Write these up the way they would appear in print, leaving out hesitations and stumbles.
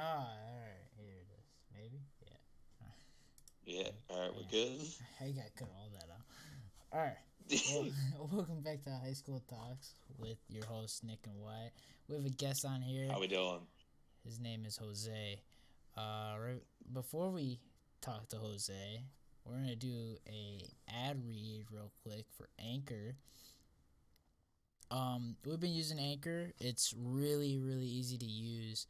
Alright, here it is. Maybe? Yeah. Yeah. All right, we're Yeah. good. I got cut all that out. Alright. Well, welcome back to High School Talks with your hosts, Nick and Wyatt. We have a guest on here. How we doing? His name is Jose. Right before we talk to Jose, we're going to do a ad read real quick for Anchor. We've been using Anchor. It's really, really easy to use.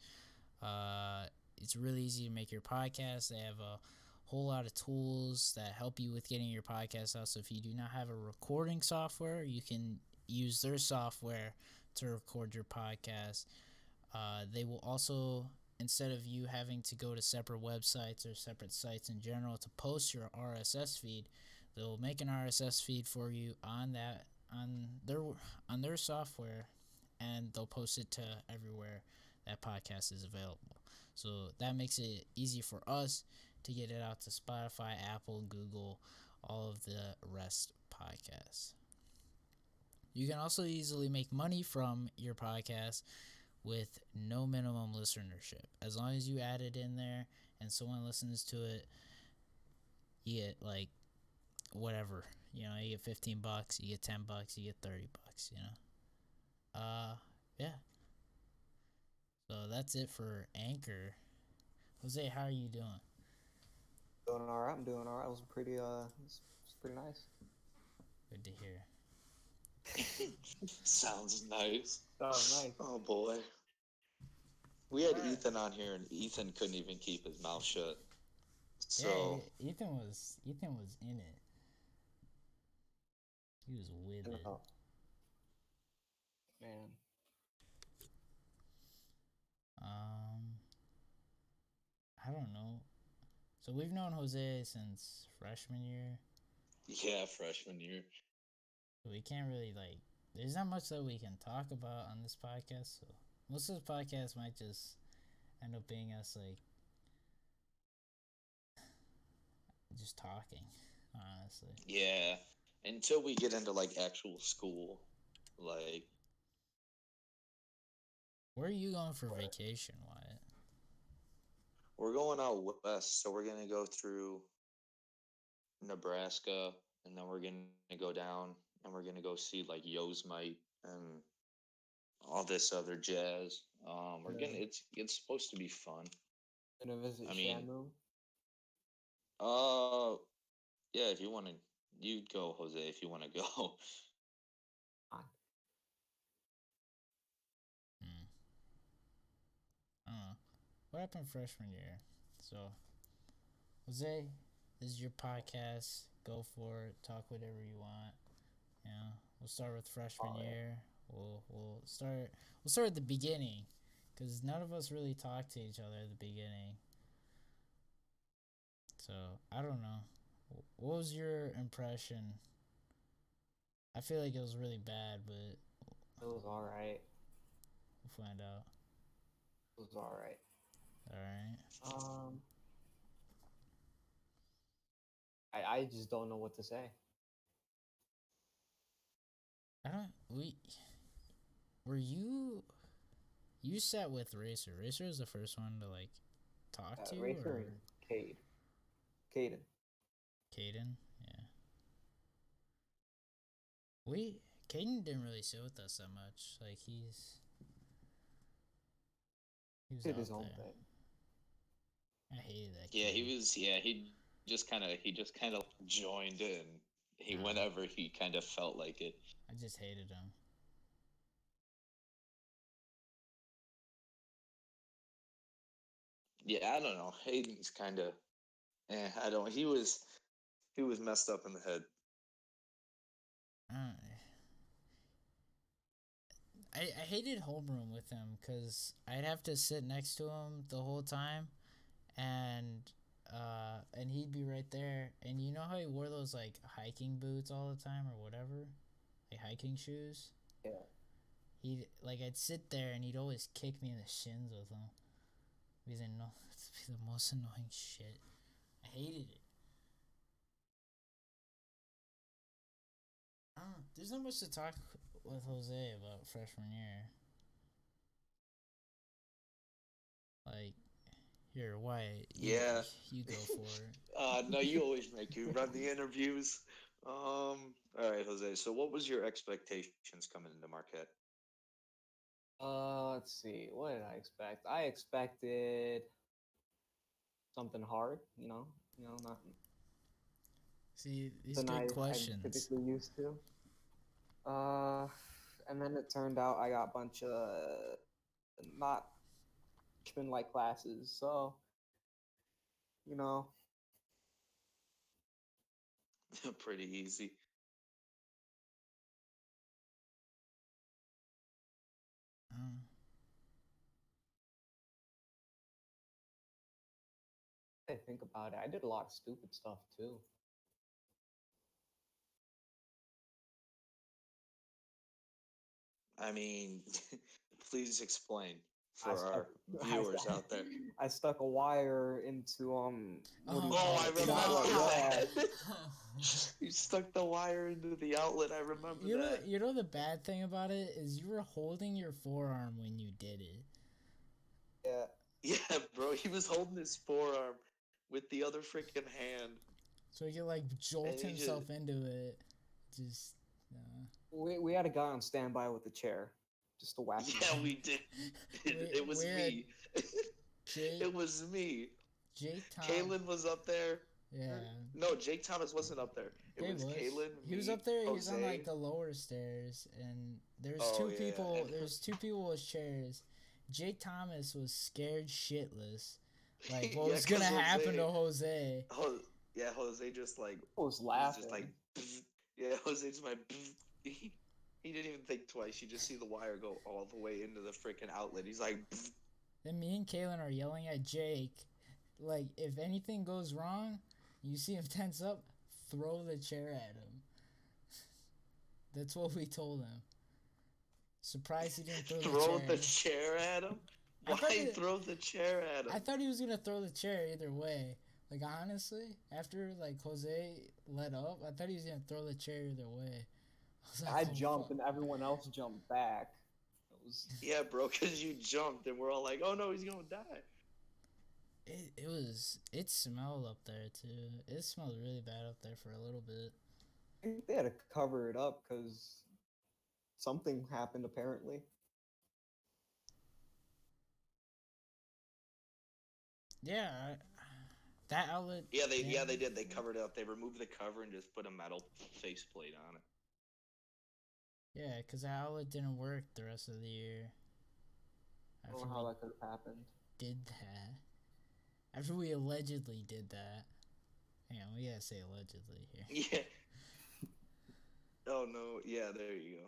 Uh, it's really easy to make your podcast. They have a whole lot of tools that help you with getting your podcast out. So if you do not have a recording software, you can use their software to record your podcast. They will also, instead of you having to go to separate websites or separate sites in general to post your RSS feed, they'll make an RSS feed for you on their software, and they'll post it to everywhere that podcast is available. So that makes it easy for us to get it out to Spotify, Apple, Google, all of the rest podcasts. You can also easily make money from your podcast with no minimum listenership. As long as you add it in there and someone listens to it, you get like whatever. You get $15, you get $10, you get $30, yeah. So that's it for Anchor. Jose, how are you doing? Doing all right. I'm doing all right. It was it's pretty nice. Good to hear. Sounds nice. Oh, nice. Oh boy. We had Ethan on here, and Ethan couldn't even keep his mouth shut. So Yeah, Ethan was in it. He was with it. Oh, man. I don't know. So we've known Jose since freshman year. yeah, freshman year. So we can't really there's not much that we can talk about on this podcast. So most of the podcast might just end up being us just talking, honestly. Yeah. Until we get into like actual school, like Where are you going for vacation, Wyatt? we're going out west, so we're gonna go through Nebraska, and then we're gonna go down, and we're gonna go see like Yosemite and all this other jazz. We're gonna it's supposed to be fun. Gonna visit I mean, Shamu. uh, yeah. If you want to, you go, Jose. If you want to go. Fine. Hmm. I don't know. What happened freshman year? So, Jose, this is your podcast. Go for it. Talk whatever you want. We'll start with freshman year. We'll start at the beginning, because none of us really talked to each other at the beginning. So I don't know. What was your impression? I feel like it was really bad, but It was all right. we'll find out. It was all right. All right. Um, I just don't know what to say. I don't. We were you sat with Racer. Racer was the first one to talk to, Racer or and Caden. Caden. Yeah. We Caden didn't really sit with us that much. Like he was Did out his own there. thing. I hated that. Yeah, kid. he was. Yeah, he just kind of joined in. Whenever he kind of felt like it. I just hated him. Yeah, I don't know. Hayden's kind of. I don't. He was messed up in the head. Uh, I hated homeroom with him because I'd have to sit next to him the whole time, and he'd be right there. And you know how he wore those hiking boots all the time or whatever, like hiking shoes. Yeah. He'd I'd sit there and he'd always kick me in the shins with them. Because it's the most annoying shit. I hated it. I don't know. There's not much to talk with Jose about freshman year. Like, Here, Wyatt, Yeah. you go for it. No, you always make you run the interviews. All right, Jose. So, what was your expectations coming into Marquette? Let's see. What did I expect? I expected something hard. Not See, these than good I'm questions. typically used to. Uh, and then it turned out I got a bunch of not freshman like classes. So you know, Pretty easy. Uh, I think about it. I did a lot of stupid stuff too. I mean, please explain I for stuck, our viewers out there. I stuck a wire into what do you Oh, call I it? The remember outlet. Yeah. that. You stuck the wire into the outlet. I remember that. you know the bad thing about it is you were holding your forearm when you did it. Yeah. Yeah, bro. He was holding his forearm with the other freaking hand, So he could like and jolt he just himself into it. Just We had a guy on standby with a chair just to whack him. yeah, we did. It was we had me. Jake It was me. Jake Tom. Kalen was up there. Yeah. No, Jake Thomas wasn't up there. It He was was. Kalen, He was me, up there. He was on Jose. like the lower stairs, and there's Oh two yeah, people. and There's two people with chairs. Jake Thomas was scared shitless, like what yeah, was gonna cause happen to Jose, Jose. yeah, Jose just like I was he was just laughing. like, yeah, Jose just like, he didn't even think twice. You just see the wire go all the way into the freaking outlet. He's like, Then me and Kalen are yelling at Jake, like if anything goes wrong, you see him tense up, throw the chair at him. That's what we told him. Surprised he didn't throw the throw chair. the chair at him. Why throw the chair at him? I thought he was gonna throw the chair either way. Like honestly, after like Jose let up, I thought he was gonna throw the chair either way. I Like, oh, jumped fuck. and everyone else jumped back. It was Yeah, bro, because you jumped and we're all like, oh no, he's gonna die. It smelled up there too. It smelled really bad up there for a little bit. I think they had to cover it up because something happened apparently. Yeah, that outlet. Yeah, they did. They covered it up. They removed the cover and just put a metal faceplate on it. Yeah, because the outlet didn't work the rest of the year. I don't know how that could have happened. Did that. After we allegedly did that. Hang on, we gotta say allegedly here. Yeah. Oh no. Yeah, there you go.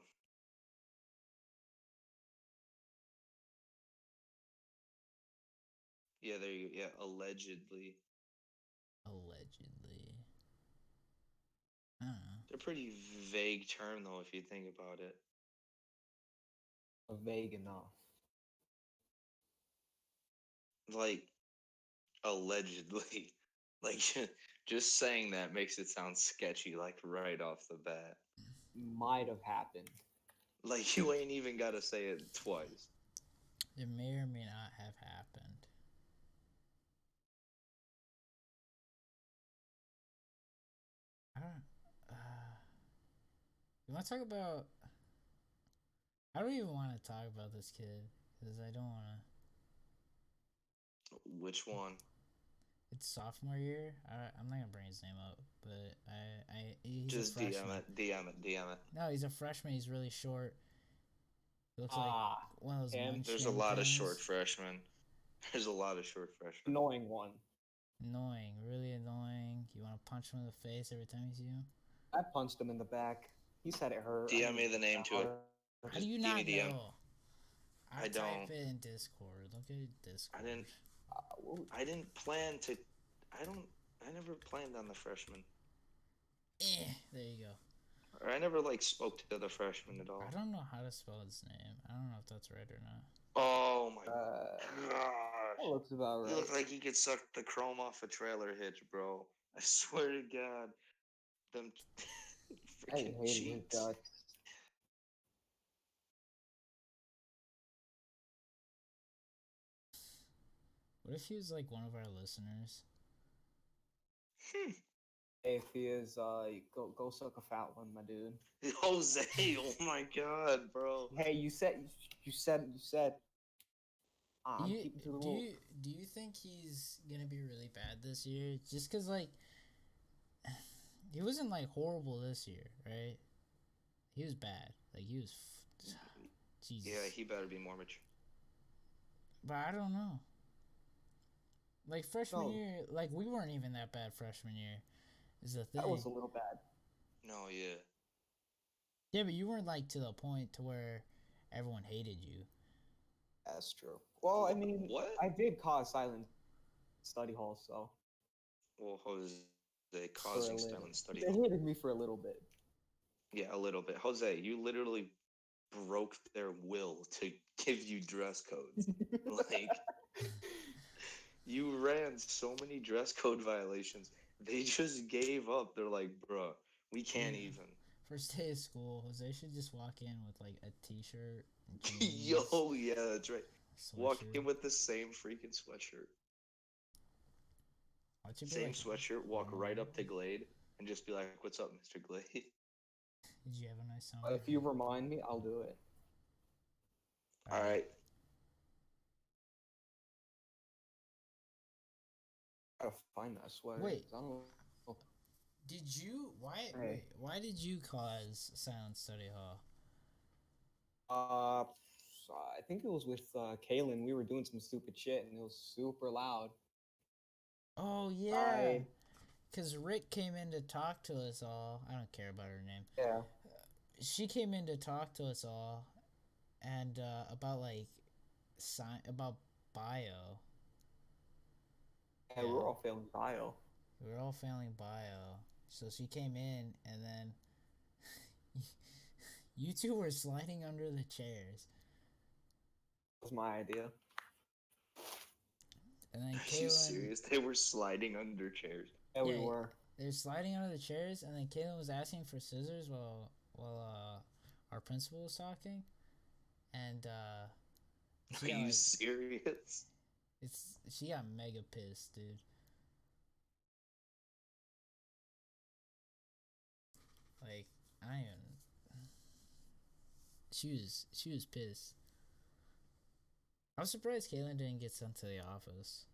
Yeah, there you go. Yeah, allegedly. Allegedly. I don't know. They're a pretty vague term though, if you think about it. Vague enough. Like allegedly. Like just saying that makes it sound sketchy, like right off the bat. Might have happened. Like you ain't even gotta say it twice. It may or may not have happened. I don't. You want to talk about? I don't even want to talk about this kid because I don't want to. Which one? It's sophomore year. I'm not gonna bring his name up, but he's Just a freshman. DM it. No, he's a freshman. He's really short. He looks like one of those. him. There's a lot of short freshmen. There's a lot of short freshmen. Annoying one. Annoying, really annoying. You want to punch him in the face every time you see him. I punched him in the back. He said it hurt. DM me the name to it. How do you not DM. know? I don't. Type it in Discord. Look at Discord. I didn't plan to. I never planned on the freshmen. There you go. Or I never like spoke to the freshmen at all. I don't know how to spell his name. I don't know if that's right or not. Oh my That gosh. looks about right. He looked like he could suck the chrome off a trailer hitch, bro. I swear to God. Them I freaking hated his cheeks. guts. What if he was like one of our listeners? If he is, go suck a fat one, my dude. Jose, oh my god, bro. Hey, you said. I'm You, keeping to the do rules. you do you think he's gonna be really bad this year? Just cause like he wasn't like horrible this year, right? He was bad. Like he was, Jesus. Yeah, he better be more mature. But I don't know. Like freshman No. year, like we weren't even that bad freshman year. Is the thing. That was a little bad. No, yeah. Yeah, but you weren't like to the point to where everyone hated you. That's true. Well, I mean, What? I did cause silent study hall, so Well, Jose, for a causing little. silent study. They hated me for a little bit. Yeah, a little bit. Jose, you literally broke their will to give you dress codes. Like, you ran so many dress code violations. They just gave up. They're like, bruh, we can't Yeah. even. First day of school, Jose should just walk in with like a t-shirt and jeans, Yo, yeah, that's right. Walk in sweatshirt. with the same freaking sweatshirt. Watch it be Same like, sweatshirt, walk right up to Glade and just be like, what's up, Mr. Glade? did you have a nice summer? If you remind me, I'll do it. All right. Gotta find that sweater. Wait. 'Cause I don't know. Did you Hey. why did you cause silent study hall? I think it was with Kaylin. We were doing some stupid shit, and it was super loud. Oh yeah, because Rick came in to talk to us all. I don't care about her name. Yeah. She came in to talk to us all, and about like about bio. Yeah, we were all failing bio. We were all failing bio. So she came in, and then you two were sliding under the chairs. That was my idea. And then Are you Kaylin, serious? They were sliding under chairs. Yeah, we Yeah. were. they were sliding under the chairs, and then Kaylin was asking for scissors while our principal was talking, and Are she got, you like, serious? she got mega pissed, dude. Like I am. She was pissed. I was surprised Kaylin didn't get sent to the office.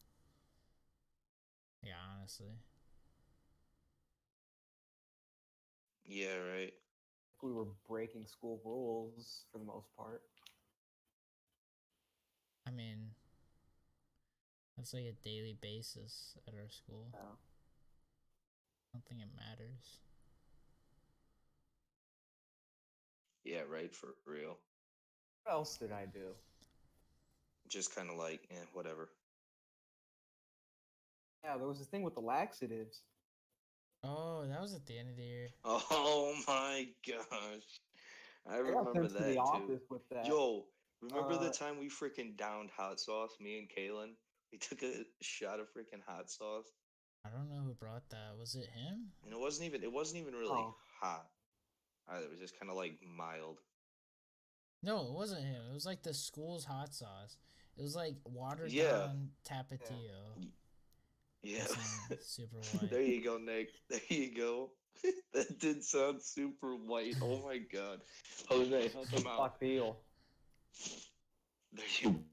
Yeah, honestly. Yeah, right. We were breaking school rules for the most part. I mean, that's like a daily basis at our school. Yeah. I don't think it matters. Yeah, right, for real. What else did I do? Just kind of like, whatever. Yeah, there was this thing with the laxatives. Oh, that was at the end of the year. Oh my gosh. I I got remember sent to that the too. office with that. Yo, remember the Uh, time we freaking downed hot sauce, me and Kaylin? We took a shot of freaking hot sauce. I don't know who brought that. Was it him? And it wasn't even really Oh. hot. Either. It was just kind of like mild. No, it wasn't him. It was like the school's hot sauce. It was like watered Yeah. down Tapatio. Yeah. Super white. There you go, Nick. There you go. That did sound super white. Oh my god. Jose, help him out. Fuck deal. There you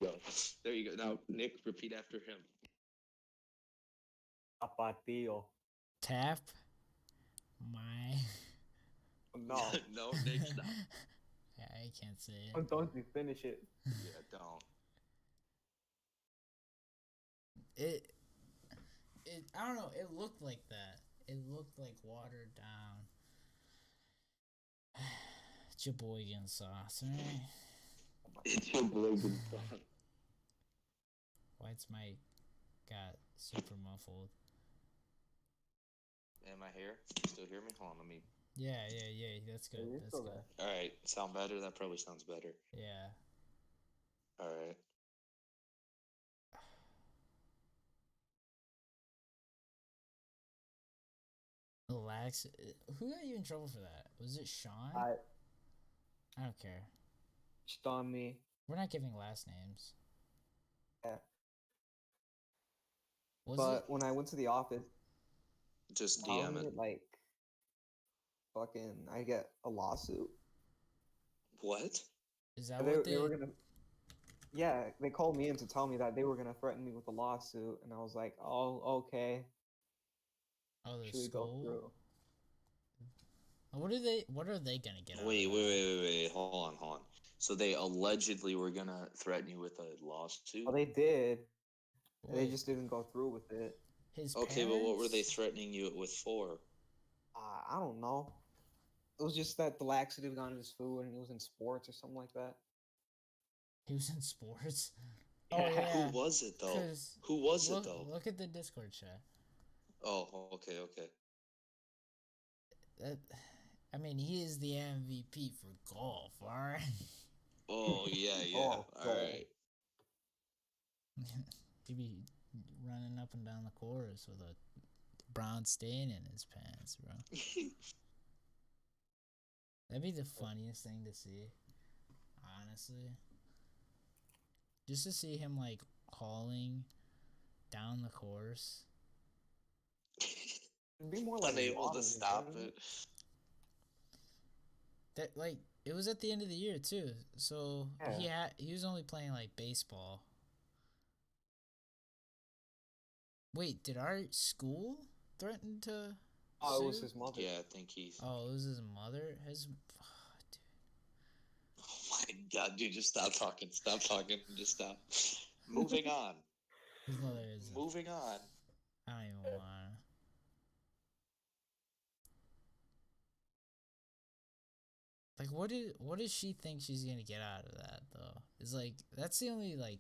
go. There you go. Now, Nick, repeat after him. Tapatio. Tap. My. No. No, Nick, stop. Yeah, I can't say it. Don't you finish it. Yeah, don't. It. I don't know. It looked like that. It looked like watered down Sheboygan sauce, right? It's your Logan song. White's mic got super muffled. Am I here? You still hear me? Hold on, let me. Yeah. That's good. You're That's still good. there. Alright, sound better? That probably sounds better. Yeah. Alright. Relax. Who got you in trouble for that? Was it Sean? I I don't care. on me. We're not giving last names. Yeah. Was it? But when I went to the office, Just DM filing it. it like fucking, I get a lawsuit. What? Is that They what they were they? gonna, yeah, they called me in to tell me that they were gonna threaten me with a lawsuit, and I was like, oh, okay, Oh, the should we go school. through? What are they? What are they gonna get out Wait, of wait, that? wait, wait, wait. Hold on, hold on. So they allegedly were gonna threaten you with a lawsuit? Well, they did. They Wait, just didn't go through with it. his Okay, but what were they parents? threatening you with for? I don't know. It was just that the laxative got in his food, and it was in sports or something like that. He was in sports. Oh Yeah. Who yeah, was it though? cause Who was it look though? look at the Discord chat. Oh, okay, okay. That, I mean, he is the MVP for golf. All right. Oh, yeah, yeah. Oh, All goal. right. He'd be running up and down the course with a brown stain in his pants, bro. That'd be the funniest thing to see, honestly. Just to see him like hauling down the course. It'd be more like Unable to water, stop wouldn't it. it? That like it was at the end of the year too, so Yeah. he was only playing like baseball. Wait, did our school threaten to Oh, it was sue? his mother. Yeah, I think he's. Oh, it was his mother. His dude. Oh my god, dude, just stop talking. Stop talking. Just stop. Moving on. His mother is. Moving on. I don't even want. Like, what does she think she's gonna get out of that though? It's like that's the only like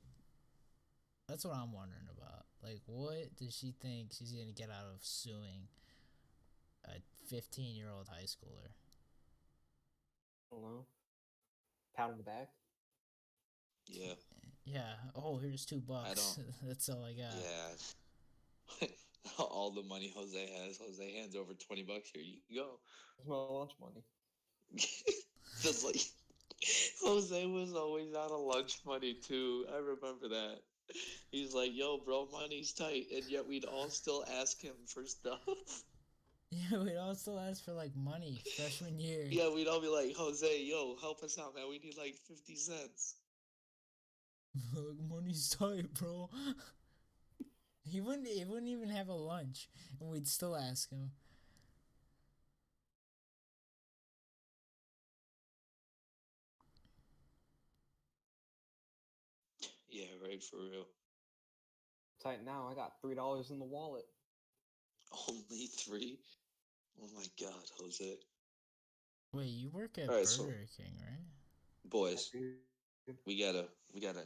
that's what I'm wondering about. Like, what does she think she's gonna get out of suing a 15-year-old high schooler? I don't know. Pat on the back. Yeah, Yeah. Oh, here's $2. I don't. That's all I got. Yeah. All the money Jose has, Jose hands over $20. Here you go. It's my lunch money. Just like Jose was always out of lunch money too. I remember that. He's like, "Yo, bro, money's tight," and yet we'd all still ask him for stuff. Yeah, we'd all still ask for like money freshman year. Yeah, we'd all be like, "Jose, yo, help us out, man. We need like 50 cents." Money's tight, bro. He wouldn't even have a lunch, and we'd still ask him. Yeah, right, for real. Tight now. I got $3 in the wallet. Only three? Oh my God, Jose. Wait, you work All at right, so Burger King, right? boys, we gotta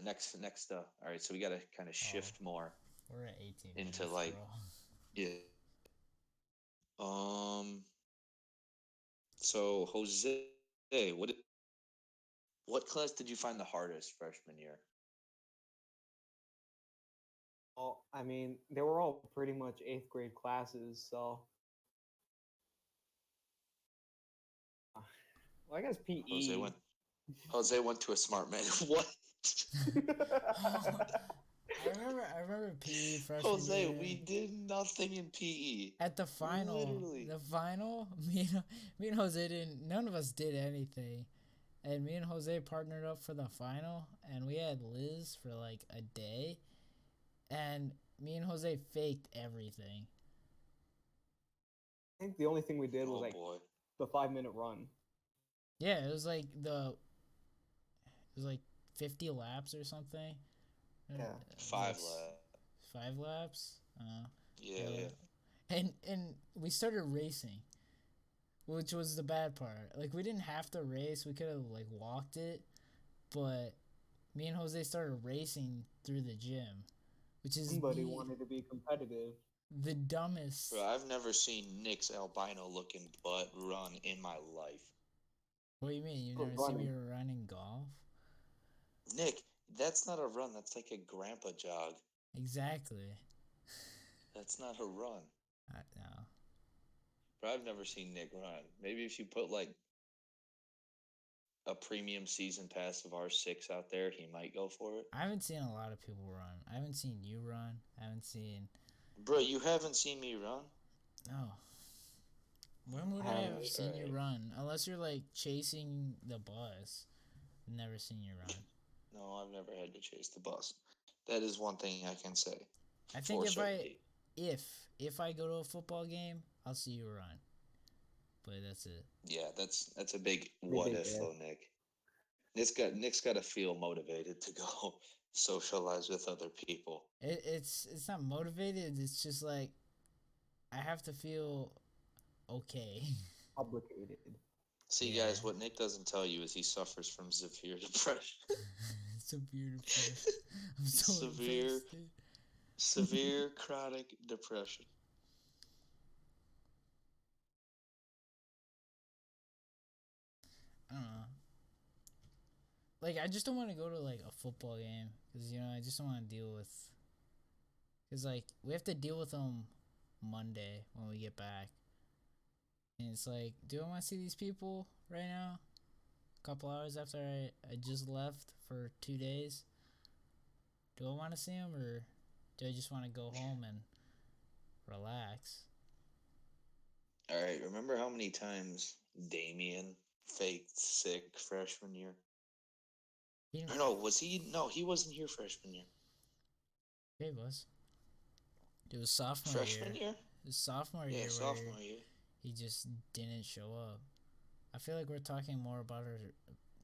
next. All right, so we gotta kind of Oh, shift more we're at 18 into minutes, like, bro. yeah. Um. So Jose, what class did you find the hardest freshman year? Oh, I mean, they were all pretty much eighth grade classes, so well, I guess Jose PE. went. Jose went to a smart man. What? I remember PE freshman Jose, year. we did nothing in PE. At Literally. the final, me and Jose didn't. None of us did anything, and me and Jose partnered up for the final, and we had Liz for like a day, and me and Jose faked everything. I think the only thing we did was Oh like boy. the 5 minute run. Yeah, it was like 50 laps or something. Yeah. It was like 5 left. 5 laps. Yeah, Yeah, yeah. and we started racing, which was the bad part. Like we didn't have to race; we could have like walked it, but me and Jose started racing through the gym, which is Somebody wanted to be competitive. the dumbest. Bro, I've never seen Nick's albino looking butt run in my life. What do you mean? You For never seen me running. running golf? Nick, that's not a run. That's like a grandpa jog. Exactly. That's not a run. No. Bro, I've never seen Nick run. Maybe if you put like a premium season pass of R6 out there, he might go for it. I haven't seen a lot of people run. I haven't seen you run. I haven't seen Bro, you haven't seen me run? No. When would I I haven't have either. seen you run? Unless you're like chasing the bus. Never seen you run. No, I've never had to chase the bus. That is one thing I can say I think for certainty. if I go to a football game, I'll see you run. But that's it. Yeah, that's a big Pretty what big if if. though, Nick. Nick's got to feel motivated to go socialize with other people. It's not motivated. It's just like I have to feel okay. Obligated. See, Yeah. guys, what Nick doesn't tell you is he suffers from severe depression. Severe depression. I'm so severe, depressed, dude. severe chronic depression. I don't know. Like I just don't want to go to like a football game because I just don't want to deal with. Cause like we have to deal with them Monday when we get back, and it's like, do I want to see these people right now? A couple hours after I just left for 2 days. Do I want to see them or do I just want to go home and relax? All right, remember how many times Damien faked sick freshman year? He Or no, was he? No, he wasn't here freshman year. He was. It was sophomore Freshman year. year? It was sophomore Yeah, year where sophomore year. he just didn't show up. I feel like we're talking more about her,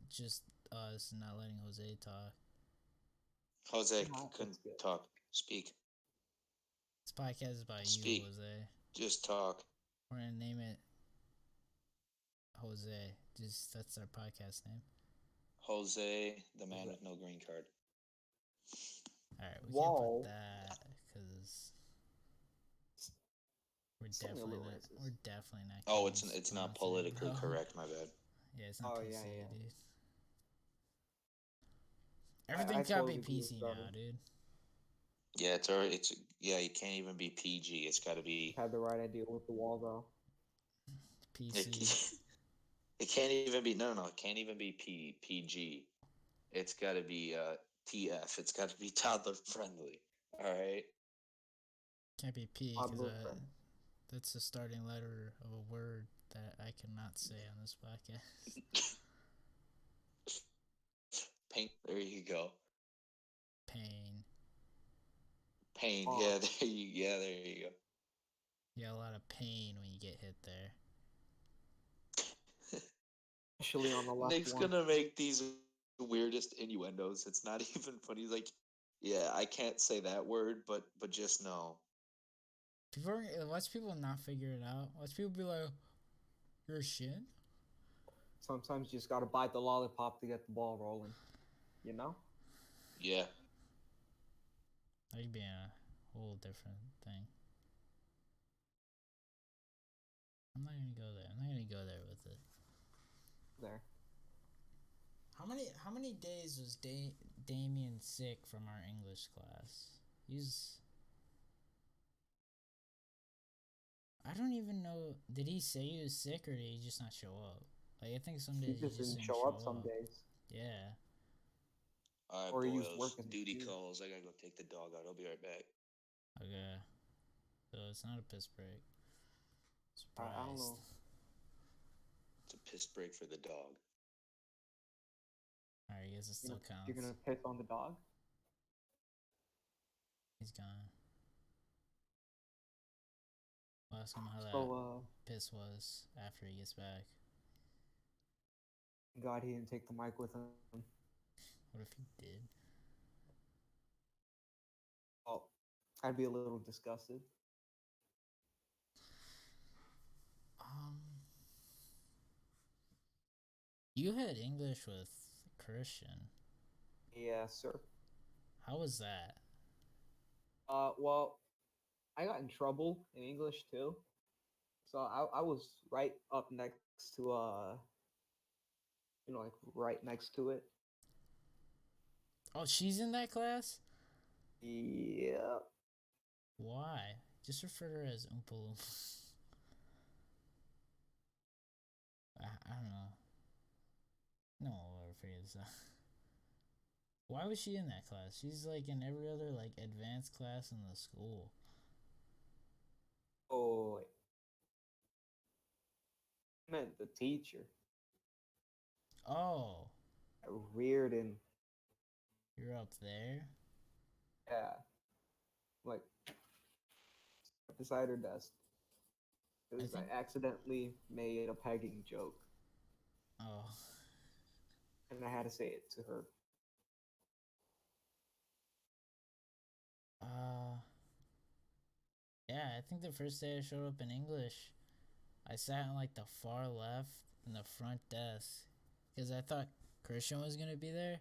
just us not letting Jose talk. Jose Nah, couldn't it's good. talk. Speak. This podcast is about you, Speak. Jose. Just talk. We're gonna name it Jose. Just that's our podcast name. Jose, the man with no green card. All right, we can't Wall. put that because Something a little racist. we're definitely not. Oh, getting it's not sponsored, politically bro. correct. My bad. Yeah, it's not Oh, PC, yeah. dude. I Everything's gotta totally be agree with PC brother. now, dude. Yeah, it's already. It's yeah. You can't even be PG. It's got to be. Had the right idea with the wall though. PC. It can't even be. No. It can't even be PG. It's got to be TF. It's got to be toddler friendly. All right. Can't be P Odd because book friend. that's the starting letter of a word that I cannot say on this podcast. Paint. There you go. Pain. Pain. Oh. Yeah. There you go. You got a lot of pain when you get hit there. Especially on the left Nick's one. gonna make these weirdest innuendos. It's not even funny. He's like, yeah, I can't say that word, but just know. Watch people not figure it out. Watch people be like, "You're a shit." Sometimes you just gotta bite the lollipop to get the ball rolling. You know? Yeah. That could be a whole different thing. I'm not gonna go there. I'm not gonna go there with it. There. How many days was Damien sick from our English class? I don't even know. Did he say he was sick or did he just not show up? Like I think some He days he just didn't show up some days. Yeah. All right, Or he was boys. working Duty too. calls. I gotta go take the dog out. I'll be right back. Okay. So it's not a piss break. Surprised. I don't know. It's a piss break for the dog. Alright, I guess it still counts. You're gonna piss on the dog? He's gone. We'll ask him how that So, piss was after he gets back. God, he didn't take the mic with him. What if he did? Oh, I'd be a little disgusted. You had English with Christian. Yeah, sir. How was that? Well, I got in trouble in English too. So I was right up next to like right next to it. Oh, she's in that class? Yeah. Why? Just refer to her as Oompa Loompa. I don't know. No, I'll figure this out. Why was she in that class? She's like in every other like advanced class in the school. Oh, I meant the teacher. Oh, Reardon. you're up there. Yeah. Like, beside her desk. I Because think. I accidentally made a pegging joke. Oh, And I had to say it to her. uh, yeah. I think the first day I showed up in English, I sat on like the far left in the front desk because I thought Christian was gonna be there.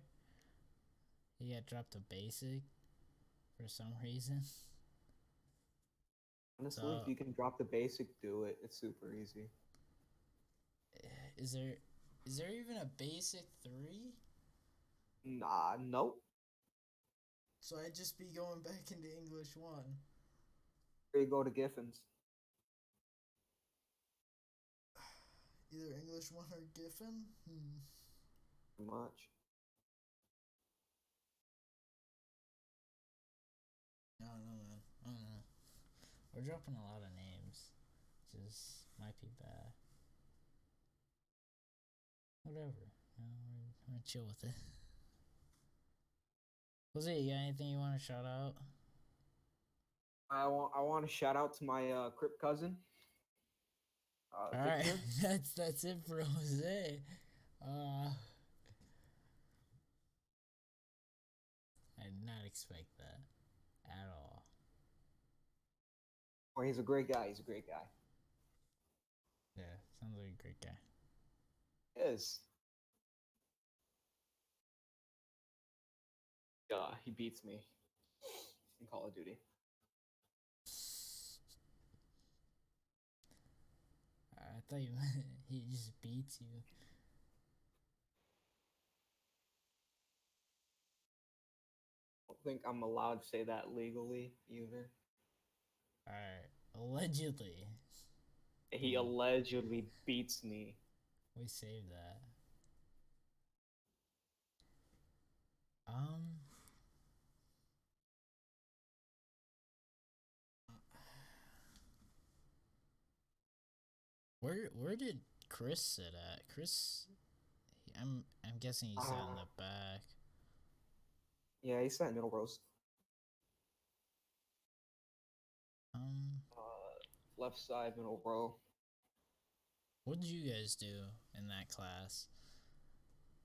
He had dropped a basic for some reason. Honestly, if So, you can drop the basic, do it. It's super easy. is there even a basic 3? Nah, nope. So I'd just be going back into English 1. Here you go to Giffins. Either English 1 or Giffen? Much. I don't know, man. I don't know. We're dropping a lot of names. Just might be bad. Whatever. We're gonna chill with it. Jose, you got anything you want to shout out? I want to shout out to my Crip cousin. All right, Victor. that's it for Jose. I did not expect that at all. Oh, he's a great guy. He's a great guy. Yeah, sounds like a great guy. Yes. He beats me in Call of Duty. I thought you meant he just beats you. I don't think I'm allowed to say that legally either. All right, allegedly. He Boom. allegedly beats me. We saved that. Um. Where did Chris sit at? Chris, I'm guessing he sat in the back. Yeah, he sat middle rows. Um, Left side middle row. what did you guys do in that class?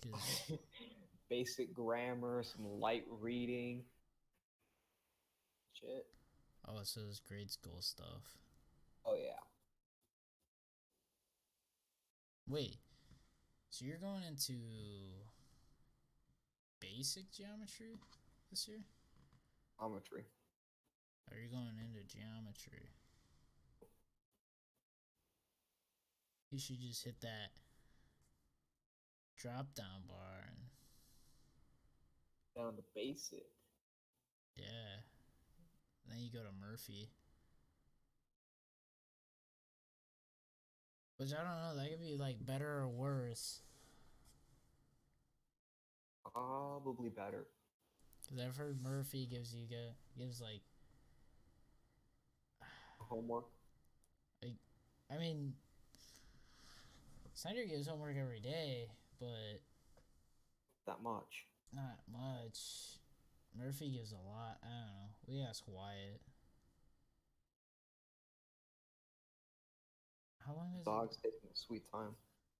Cause Basic grammar, some light reading. Shit. oh, so it's grade school stuff. Oh yeah. Wait, so you're going into basic geometry this year? Geometry. Or are you going into geometry? You should just hit that drop down bar and Down to basic. yeah. Then you go to Murphy. Which I don't know, that could be like better or worse. Probably better. Cause I've heard Murphy gives like Homework. I mean Snyder gives homework every day, but That much. not much. Murphy gives a lot. I don't know. We asked Wyatt. How long is Dog's taking a sweet time.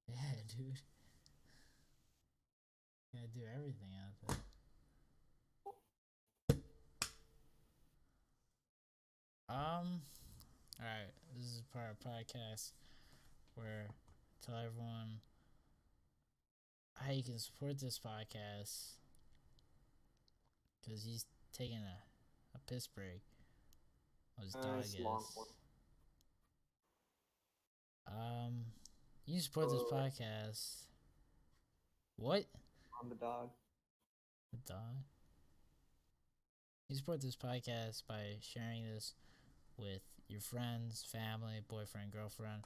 it? Yeah, dude. Gotta do everything out there. Alright, this is part of podcast where I tell everyone how you can support this podcast because he's taking a piss break. His dog It's long is. one. You can support this podcast. What? On the dog. The dog? You support this podcast by sharing this with your friends, family, boyfriend, girlfriend.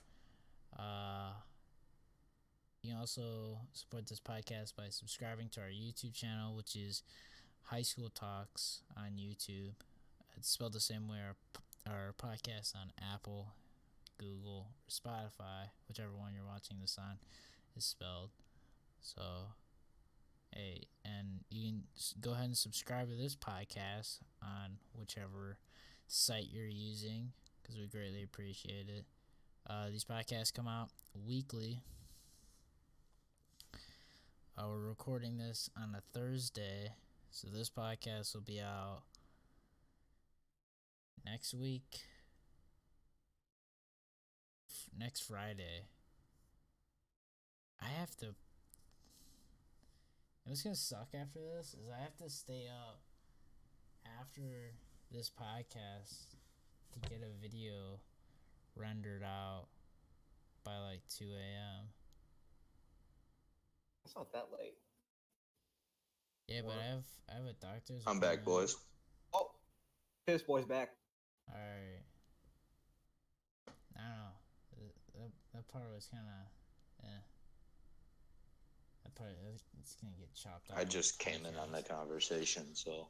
You can also support this podcast by subscribing to our YouTube channel, which is High School Talks on YouTube. It's spelled the same way our podcast on Apple, Google, or Spotify, whichever one you're watching this on is spelled. So, hey, and you can go ahead and subscribe to this podcast on whichever site you're using because we greatly appreciate it. These podcasts come out weekly. We're recording this on a Thursday, so this podcast will be out next week, next Friday. What's gonna suck after this is I have to stay up after this podcast to get a video rendered out by like 2 a.m. It's not that late. Yeah, but I have a doctor's I'm back, appointment. boys. Oh, Piss Boy's back. Alright. I don't know. That part was kind of, That part, it's gonna get chopped out. I just came in on the conversation, so.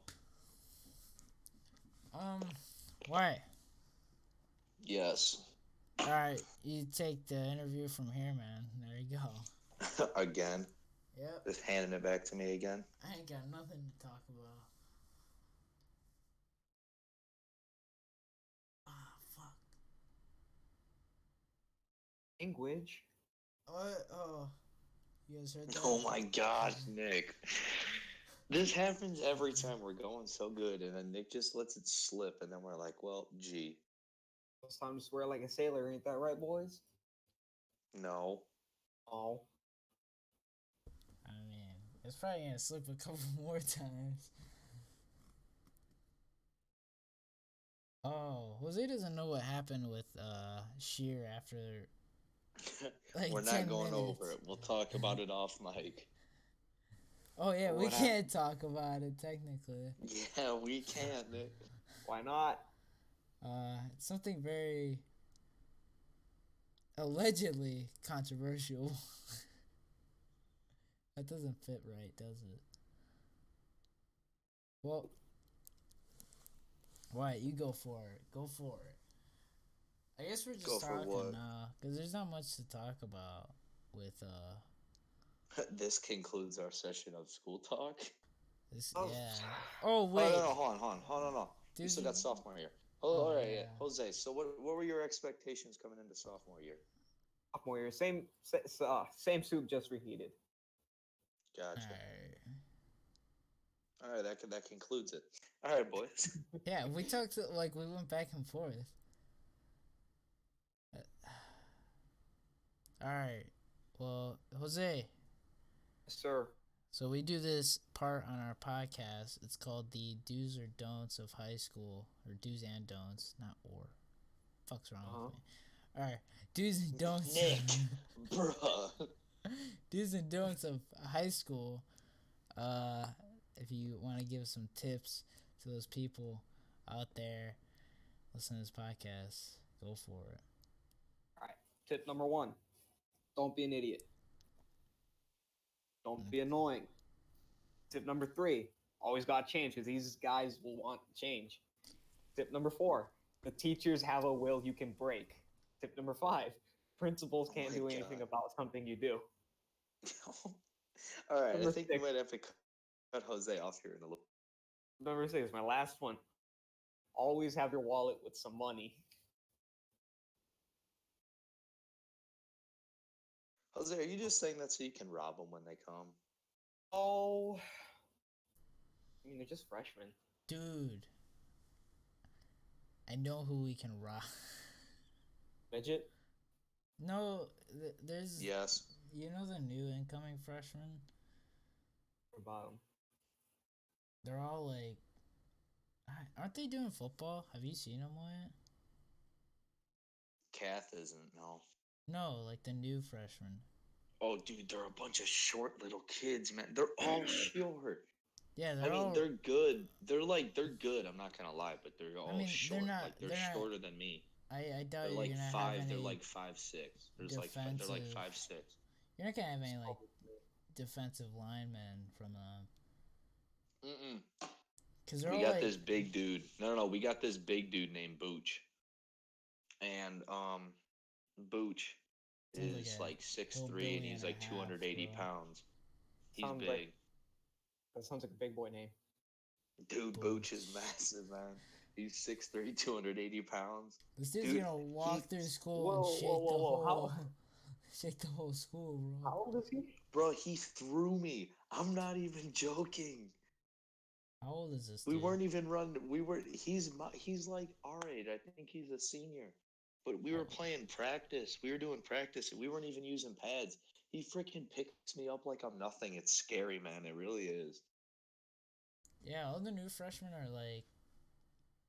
Why? Yes. Alright, you take the interview from here, man. There you go. Again. Yep. Just handing it back to me again. I ain't got nothing to talk about. Ah, fuck. Language. What? Oh. You guys heard that? Oh my God, Nick. This happens every time we're going so good, and then Nick just lets it slip, and then we're like, well, gee. It's time to swear like a sailor, ain't that right, boys? No. Oh. I mean, it's probably gonna slip a couple more times. Oh, Jose doesn't know what happened with Sheer after like We're 10 not going minutes. over it. We'll talk about it off mic. Oh yeah, we What can't talk about it technically. Yeah, we can, Nick. Why not? It's something very allegedly controversial. That doesn't fit right, does it? Well, Wyatt, you go for it. Go for it. I guess we're just Go for talking what? because there's not much to talk about with This concludes our session of school talk. this. Oh. Yeah. Oh wait. Oh, no, hold on. Dude, You still got sophomore year. Oh, All right, yeah. Jose. So, what were your expectations coming into sophomore year? Sophomore year, same soup, just reheated. Gotcha. Alright. All right, that concludes it. All right, boys. Yeah, we talked like we went back and forth. All right. Well, Jose. Sir. So we do this part on our podcast. It's called the do's or don'ts of high school, or do's and don'ts, not or. Fuck's wrong with me. All right, do's and don'ts. Nick, bruh. Do's and don'ts of high school. If you want to give some tips to those people out there listening to this podcast, go for it. All right. Tip number 1: don't be an idiot. Don't be annoying. Tip number 3: always got change because these guys will want change. Tip number 4: the teachers have a will you can break. Tip number 5: principals can't do anything about something you do. All right, Number I think 6. we might have to cut Jose off here in a little. Number 6, my last one: always have your wallet with some money. Jose, are you just saying that so you can rob them when they come? Oh, I mean, they're just freshmen. Dude, I know who we can rob. Midget? No, there's. Yes. You know the new incoming freshmen? Or bottom. They're all like. Aren't they doing football? Have you seen them yet? Kath isn't, no. No, like the new freshmen. Oh, dude, they're a bunch of short little kids, man. They're all short. Yeah, They're good. They're good. I'm not gonna lie, but they're all short. They're not. Like they're shorter than me. I doubt They're you're like gonna 5. have any. They're like 5'6". They're like 5'6". You're not gonna have any like defensive linemen from them. Mm-mm. Because they're We all got like, this big dude. No. We got this big dude named Booch, and Booch sounds like is a like 6'3", and hillbilly he's and a like half, 280 bro. pounds. He's Sounds big. like that sounds like a big boy name. Dude, Booch is Booch. massive, man. He's 6'3", 280 pounds. This dude's Dude, gonna he, walk through school and Whoa, whoa, shake whoa, the whoa! whole, shake the whole school, bro. How old is he? bro, he threw me. I'm not even joking. How old is this We dude? weren't even run. We were. He's like our age. I think he's a senior. But we were Oh. playing practice. We were doing practice, and we weren't even using pads. He freaking picks me up like I'm nothing. It's scary, man. It really is. Yeah, all the new freshmen are like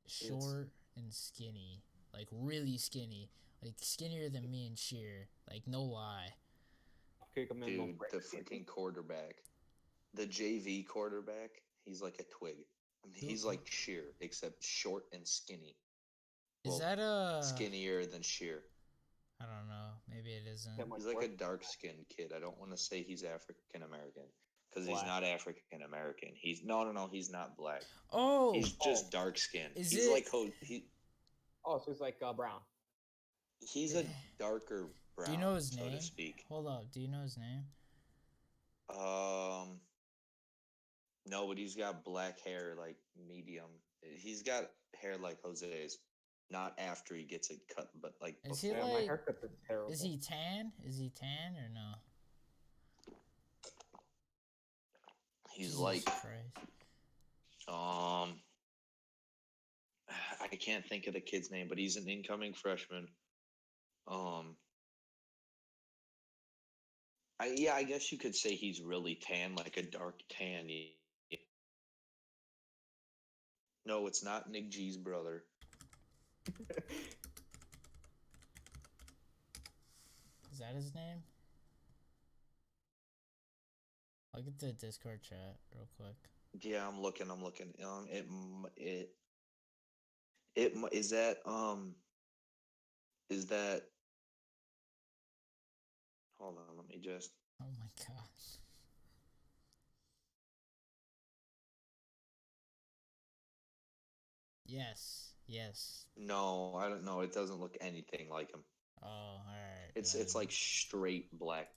short and skinny, like really skinny, like skinnier than me and Sheer. Like no lie. Kick him in, no Dude, break. the freaking quarterback, the JV quarterback, he's like a twig. I mean, he's like Sheer, except short and skinny. Is Well, that a? skinnier than Sheer. I don't know. Maybe it isn't. That much He's like work. a dark-skinned kid. I don't want to say he's African American because he's Black. not African American. He's no. He's not black. Oh, He's just dark-skinned. Is He's it- like Oh, so he's like Brown. he's a darker brown. do you know his so name? to speak? Hold up. Do you know his name? No, but he's got black hair, like medium. He's got hair like Jose's. Not after he gets it cut, but like Is he before. Yeah, my like? haircut is terrible. Is he tan? Is he tan or no? He's Jesus like Christ. I can't think of the kid's name, but he's an incoming freshman. I guess you could say he's really tan, like a dark tan. No, it's not Nick G's brother. Is that his name? I'll get the Discord chat real quick. Yeah, I'm looking. It is that is that. Hold on, let me just. Oh my god. Yes. Yes. No, I don't know. It doesn't look anything like him. Oh, all right. It's like straight black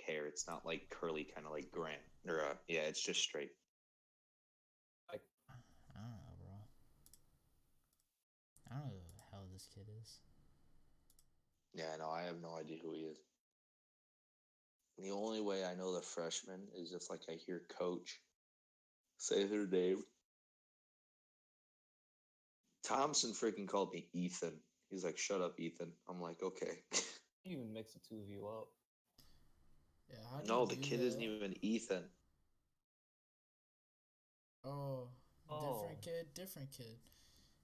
hair. It's not like curly, kind of like Grant. Or yeah, it's just straight. I don't know, bro. I don't know who the hell this kid is. Yeah, no, I have no idea who he is. The only way I know the freshman is if like I hear Coach say their name. Thompson freaking called me Ethan. He's like, "Shut up, Ethan." I'm like, "Okay." You even mix the two of you up. Yeah, how No, the kid isn't even Ethan. Oh, Oh. different kid.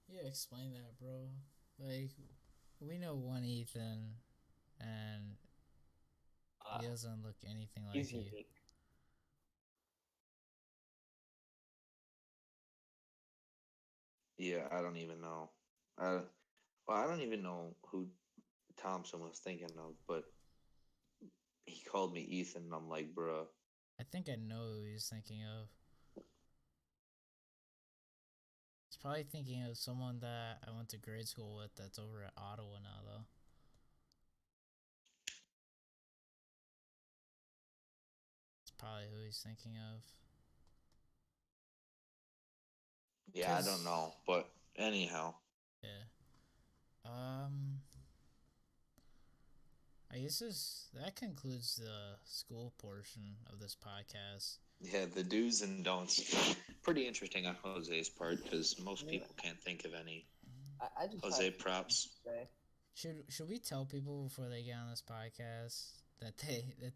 Yeah, explain that, bro. Like, we know one Ethan, and he doesn't look anything like He's you. unique. Yeah, I don't even know. I don't even know who Thompson was thinking of, but he called me Ethan, and I'm like, "Bruh." I think I know who he's thinking of. He's probably thinking of someone that I went to grade school with that's over at Ottawa now, though. It's probably who he's thinking of. Yeah, I don't know, but anyhow. Yeah. I guess that concludes the school portion of this podcast. Yeah, the do's and don'ts. Pretty interesting on Jose's part because most people can't think of any. I just Jose, have props. to say, Should we tell people before they get on this podcast that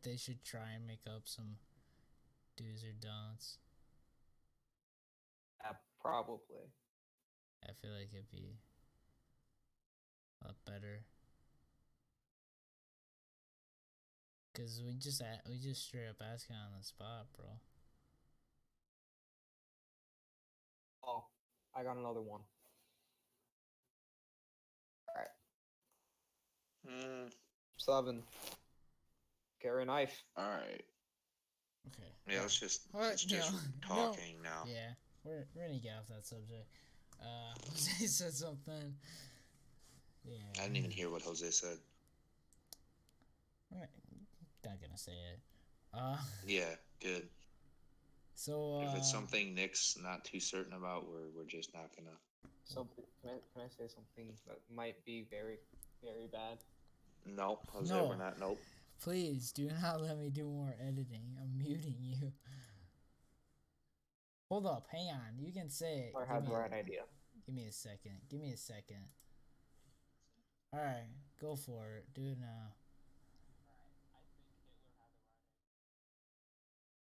they should try and make up some do's or don'ts? probably. I feel like it'd be a lot better. Cause we just straight up ask it on the spot, bro. Oh, I got another one. All right. 7. Carry a knife. All right. Okay. Yeah, let's just What? it's just No. talking now. Yeah. we're gonna get off that subject. Jose said something. Yeah. I didn't even hear what Jose said. We're not gonna say it. Yeah, good. So If it's something Nick's not too certain about, we're just not gonna. So can I say something that might be very, very bad? Nope, Jose, No. we're not. Nope. please do not let me do more editing. I'm muting you. Hold up, hang on. You can say it. Or have the right idea? Give me a second. Give me a second. All right, go for it. Do it now.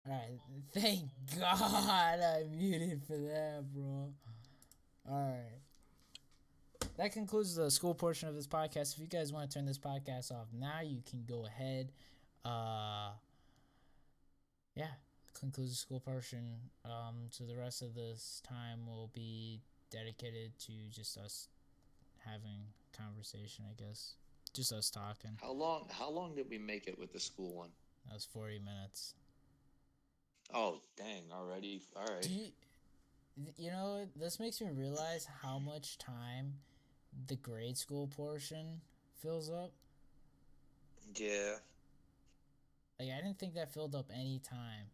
All right, thank God I muted for that, bro. All right. That concludes the school portion of this podcast. If you guys want to turn this podcast off now, you can go ahead. Yeah, concludes the school portion. So the rest of this time will be dedicated to just us having conversation, I guess. Just us talking. How long did we make it with the school one? That was 40 minutes. Oh, dang, already. All right. You know, this makes me realize how much time the grade school portion fills up. Yeah. Like, I didn't think that filled up any time,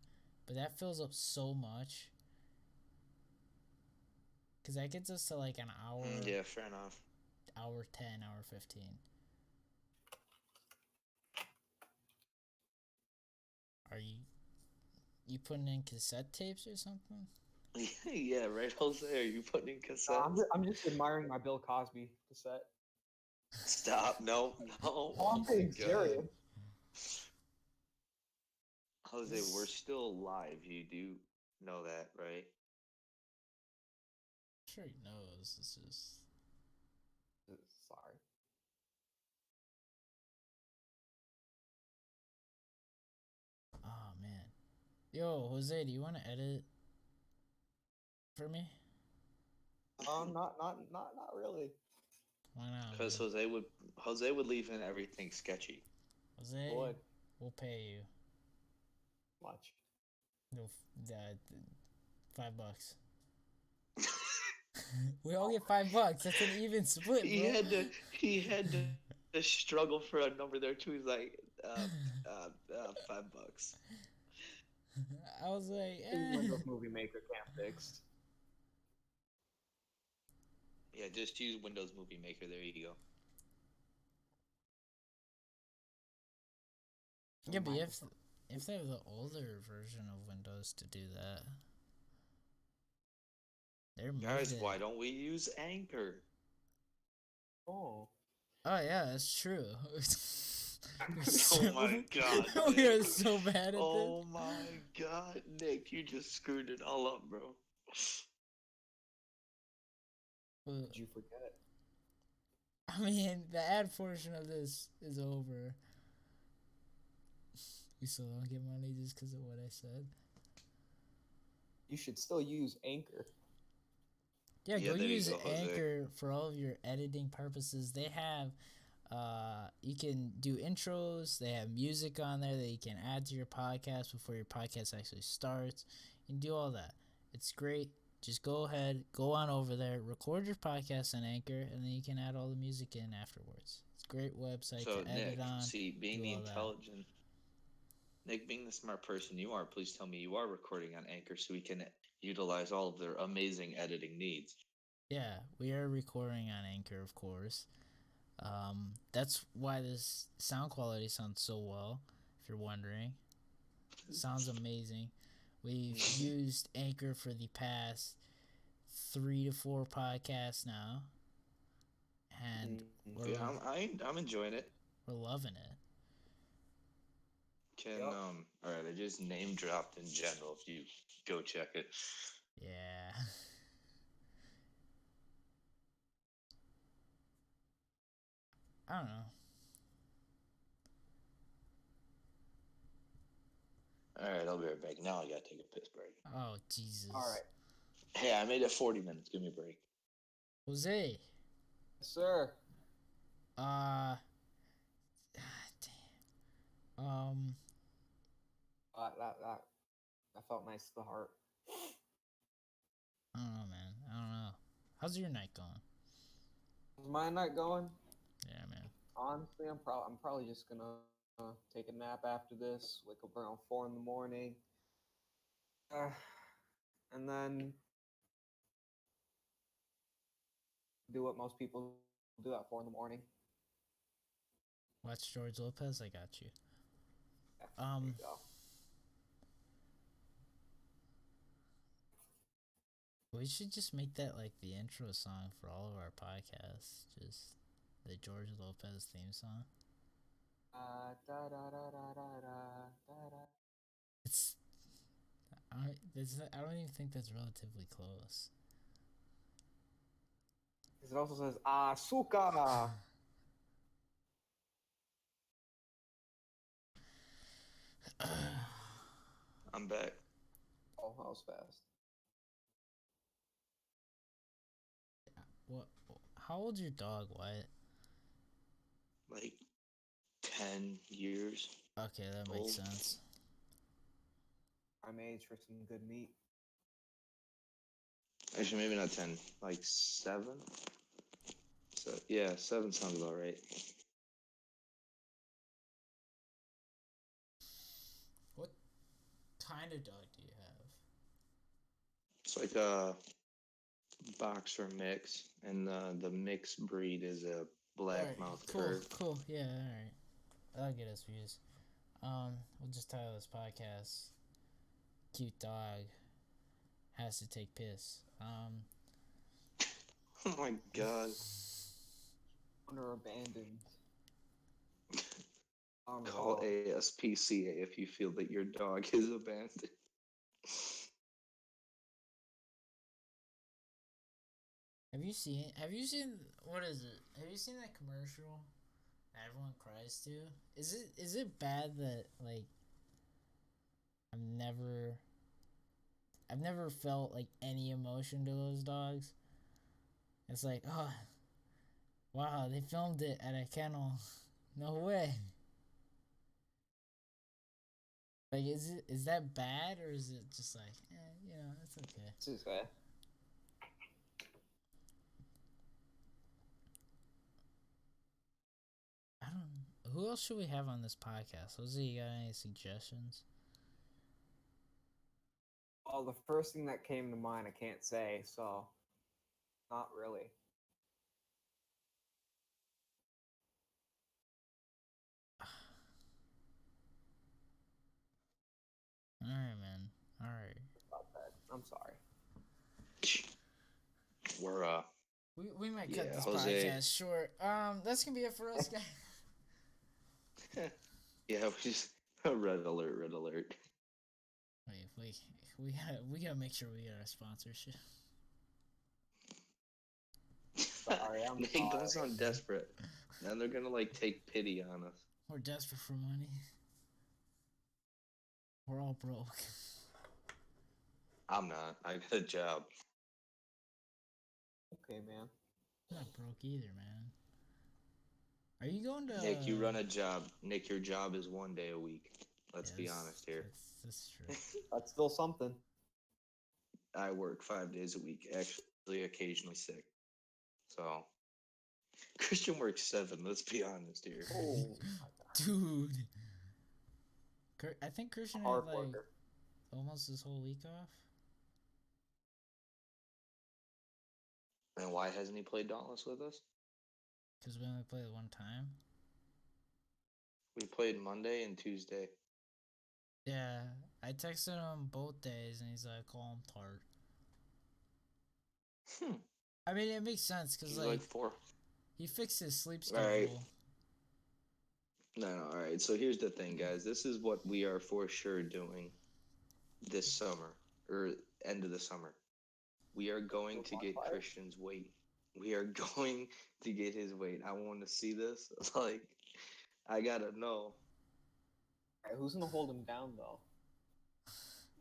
but that fills up so much. Because that gets us to like an hour. Yeah, fair enough. Hour 10, hour 15. Are you putting in cassette tapes or something? Yeah, right, Jose. Are you putting in cassettes? I'm just admiring my Bill Cosby cassette. Stop. No. Oh, I'm being serious. Jose, we're still live. You do know that, right? I'm sure he knows. It's just. Sorry. Oh, man. Yo, Jose, do you want to edit for me? Not really. Why not? Because Jose would leave in everything sketchy. Jose, Would. we'll pay you. Much. No, $5. We all get $5. That's an even split, bro. He had to struggle for a number there too. He's like, $5. I was like, Windows Movie Maker can't fix. Yeah, just use Windows Movie Maker. There you go. Yeah, but if they have the older version of Windows to do that, they're Guys, why don't we use Anchor? Oh. Oh yeah, that's true. Oh my God, we are so bad at this. Oh my God, Nick, you just screwed it all up, bro. Did you forget? I mean, the ad portion of this is over. We still don't get money just because of what I said. You should still use Anchor. Yeah, go use go, Anchor for all of your editing purposes. They have, you can do intros. They have music on there that you can add to your podcast before your podcast actually starts. You can do all that. It's great. Just go ahead, go on over there, record your podcast on Anchor, and then you can add all the music in afterwards. It's a great website to edit on. See, being the intelligent, Nick, being the smart person you are, please tell me you are recording on Anchor so we can utilize all of their amazing editing needs. Yeah, we are recording on Anchor, of course. That's why this sound quality sounds so well, if you're wondering. It sounds amazing. We've used Anchor for the past 3 to 4 podcasts now. And I'm enjoying it. We're loving it. Alright, I just name dropped in general if you go check it. Yeah. I don't know. Alright, I'll be right back. Now I gotta take a piss break. Oh, Jesus. Alright. Hey, I made it 40 minutes. Give me a break. Jose. Yes, sir. Damn. That felt nice to the heart. I don't know, man. I don't know. How's your night going? Is my night going? Yeah, man. Honestly, I'm probably just gonna take a nap after this. Wake up around 4 in the morning, uh, and then do what most people do at 4 in the morning. Watch George Lopez. I got you. Yeah, there you Um, go. we should just make that like the intro song for all of our podcasts. Just the George Lopez theme song. Da, da, da, da, da, da, da, da. It's I don't even think that's relatively close. It also says azúcar. I'm back. Oh, that was fast. What? How old's your dog, Wyatt? Like 10 years Okay, that makes old. sense. I'm age for some good meat. Actually, maybe not 10. Like 7. So yeah, 7 sounds about right. What kind of dog do you have? It's like a boxer mix, and the mixed breed is a black mouth Cool, cur. cool. Yeah, all right. That'll get us views. We'll just title this podcast "Cute Dog Has to Take Piss." Oh my god. Owner abandoned. On Call roll. ASPCA if you feel that your dog is abandoned. Have you seen what is it? Have you seen that commercial that everyone cries to? Is it bad that like I've never I've never felt like any emotion to those dogs? It's like, oh wow, they filmed it at a kennel. No way. Like is that bad or is it just like it's okay. This is fair. I don't. Who else should we have on this podcast? Jose, you got any suggestions? Well, the first thing that came to mind, I can't say, so not really. All right, man. All right. About that. I'm sorry. We're We might cut yeah, this Jose. podcast short. That's gonna be it for us, guys. Yeah, we just red alert, red alert. Wait, we gotta make sure we get our sponsorship. Sorry, I'm Nick, don't sound desperate. Now they're gonna like take pity on us. We're desperate for money. We're all broke. I'm not. I got a job. Okay, man. I'm not broke either, man. Are you going to? Nick, you run a job. Nick, your job is 1 day a week. Let's be Yes, honest here. That's true. That's still something. I work 5 days a week, actually occasionally 6. So Christian works 7, let's be honest here. Oh, Dude. I think Christian hard had like worker. almost his whole week off. And why hasn't he played Dauntless with us? Because we only played one time. We played Monday and Tuesday. Yeah, I texted him both days and he's like, "Oh, I'm tired." I mean, it makes sense because He's like like 4. he fixed his sleep All schedule. right. No, all right. So here's the thing, guys. This is what we are for sure doing this summer or end of the summer. We are going to get Christian's weight. We are going to get his weight. I want to see this. Like, I gotta know. Alright, who's gonna hold him down though?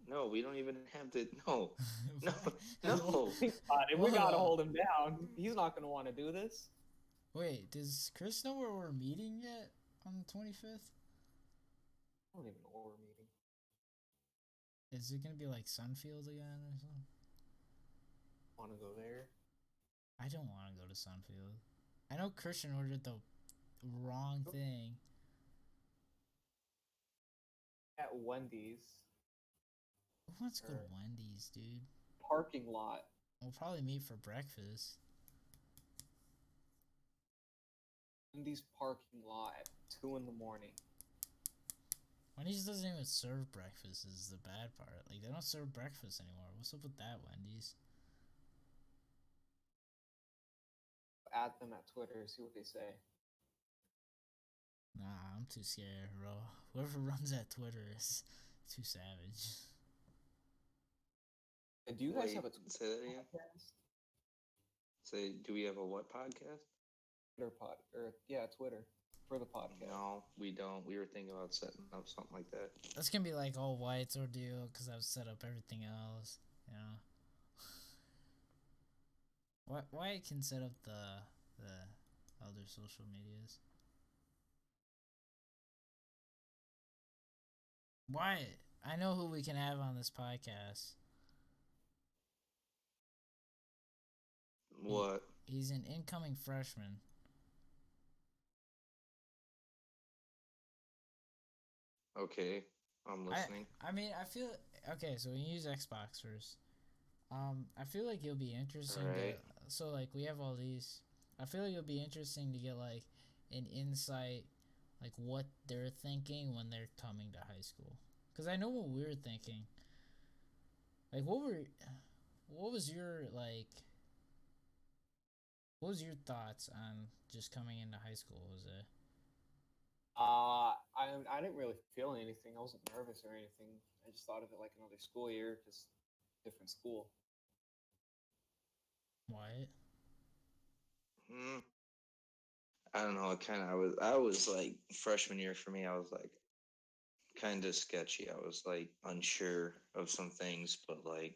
No, we don't even have to. No, no. Think about it. We gotta hold him down. He's not gonna want to do this. Wait, does Chris know where we're meeting yet on the 25th? I don't even know where we're meeting. Is it gonna be like Sunfield again or something? Want to go there? I don't want to go to Sunfield. I know Christian ordered the wrong thing. At Wendy's. Who wants to go to Or Wendy's, dude? parking lot. We'll probably meet for breakfast. Wendy's parking lot at 2 in the morning. Wendy's doesn't even serve breakfast is the bad part. Like, they don't serve breakfast anymore. What's up with that, Wendy's? Add them at Twitter, see what they say. Nah, I'm too scared, bro. Whoever runs that Twitter is too savage. And do you guys Wait, have a say that again? podcast? Say, do we have a what podcast? Twitter for the podcast. No, we don't. We were thinking about setting up something like that. That's gonna be like all White's ordeal because I've set up everything else, you know. Wyatt can set up the other social medias. Wyatt, I know who we can have on this podcast. What? He's an incoming freshman. Okay, I'm listening. I mean, I feel okay. So we use Xbox first. I feel like it'll be interesting. Alright. So like we have all these. I feel like it'll be interesting to get like an insight, like what they're thinking when they're coming to high school. Cause I know what we were thinking. Like what was your like? What was your thoughts on just coming into high school, Jose? I didn't really feel anything. I wasn't nervous or anything. I just thought of it like another school year, just different school. Wyatt? Hmm. I don't know. I was like freshman year for me. I was like kind of sketchy. I was like unsure of some things, but like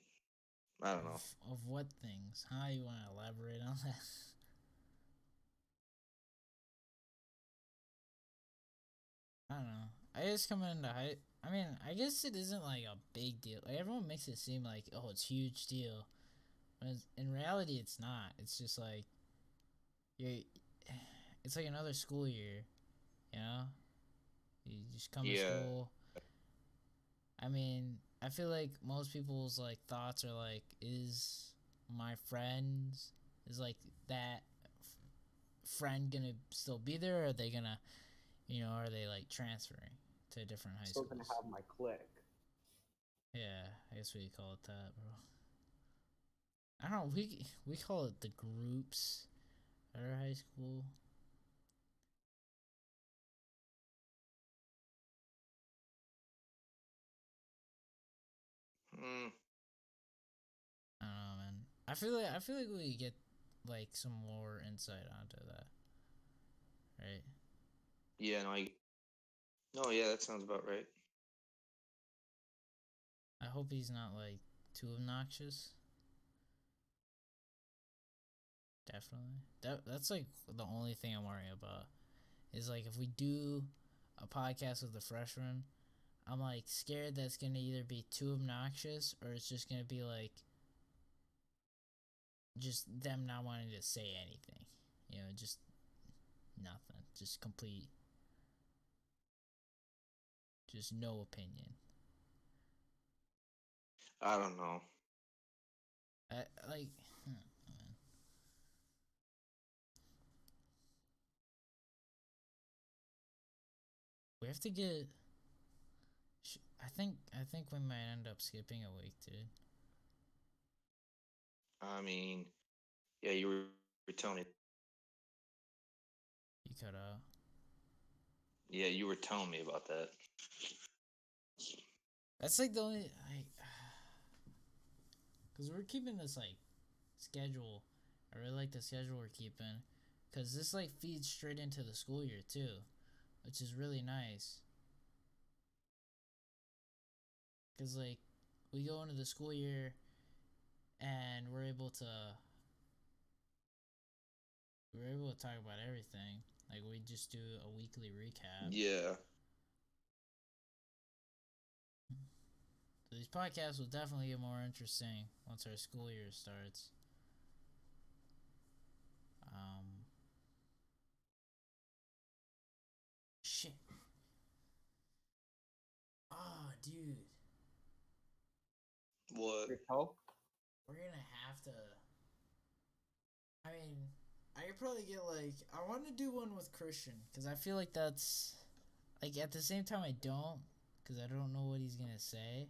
I don't know. Of what things? How you want to elaborate on that? I don't know. I guess coming into high. I mean, I guess it isn't like a big deal. Like everyone makes it seem like, oh, it's a huge deal. But in reality, it's not. It's just like you. It's like another school year, you know. You just come to Yeah. school. I mean, I feel like most people's like thoughts are like, is my friends is like that friend gonna still be there? Or are they gonna, are they like transferring to a different high Still schools? gonna have my clique. Yeah, I guess we call it that, bro. I don't know. We call it the groups at our high school. Hmm. I don't know, man. I feel like we get like some more insight onto that, right? Yeah. No. No. Yeah. That sounds about right. I hope he's not like too obnoxious. Definitely. That's like the only thing I'm worrying about. Is like if we do a podcast with the freshmen, I'm like scared that's gonna either be too obnoxious or it's just gonna be like just them not wanting to say anything. Just nothing. Just complete just no opinion. I don't know. I like man. We have to get I think we might end up skipping a week, dude. I mean, yeah, you were telling me. You cut out. Yeah, you were telling me about that. That's like the only like because we're keeping this like schedule. I really like the schedule we're keeping because this like feeds straight into the school year too, which is really nice. Because like we go into the school year and we're able to talk about everything. Like we just do a weekly recap. Yeah. So these podcasts will definitely get more interesting once our school year starts. What? Your toe? We're gonna have to. I mean, I could probably get like. I want to do one with Christian because I feel like that's like at the same time I don't because I don't know what he's gonna say,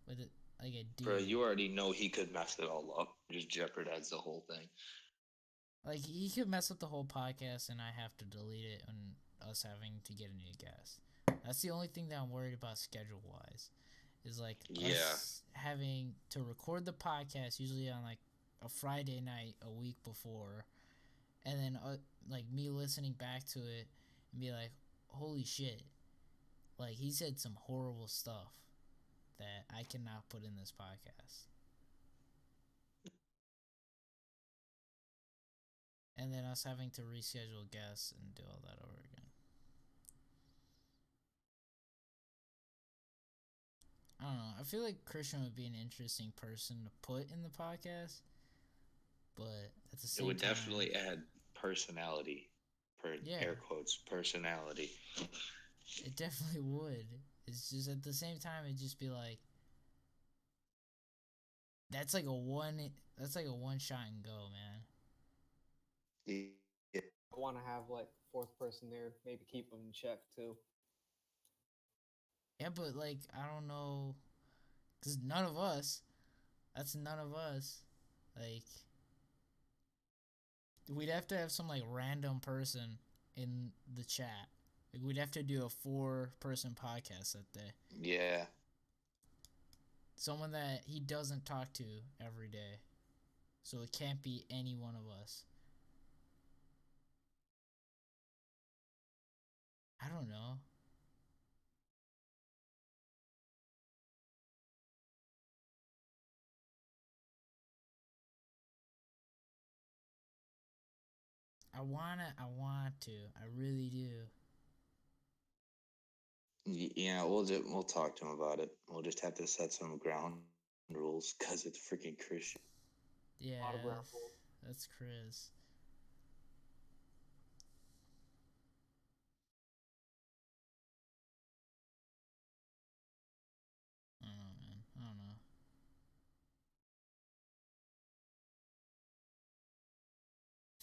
but like I do. Bro, you already know he could mess it all up. Just jeopardize the whole thing. Like he could mess up the whole podcast and I have to delete it and us having to get a new guest. That's the only thing that I'm worried about schedule wise. Is like Yeah. us having to record the podcast usually on like a Friday night a week before, and then like me listening back to it and be like, holy shit, like he said some horrible stuff that I cannot put in this podcast. And then us having to reschedule guests and do all that over again. I don't know. I feel like Christian would be an interesting person to put in the podcast, but at the It same would time, definitely add personality. Yeah. Air quotes, personality. it definitely would. It's just at the same time, it'd just be like that's like a one. That's like a one shot and go, man. Yeah. I want to have like fourth person there, maybe keep them in check too. Yeah, but like I don't know, cause none of us. That's none of us. Like we'd have to have some like random person in the chat. Like we'd have to do a 4-person podcast that day. Yeah. Someone that he doesn't talk to every day. So it can't be any one of us. I don't know. I want to. I really do. Yeah, we'll talk to him about it. We'll just have to set some ground rules because it's freaking Christian. Yeah, Autograph rules. that's Chris. I don't know, man. I don't know.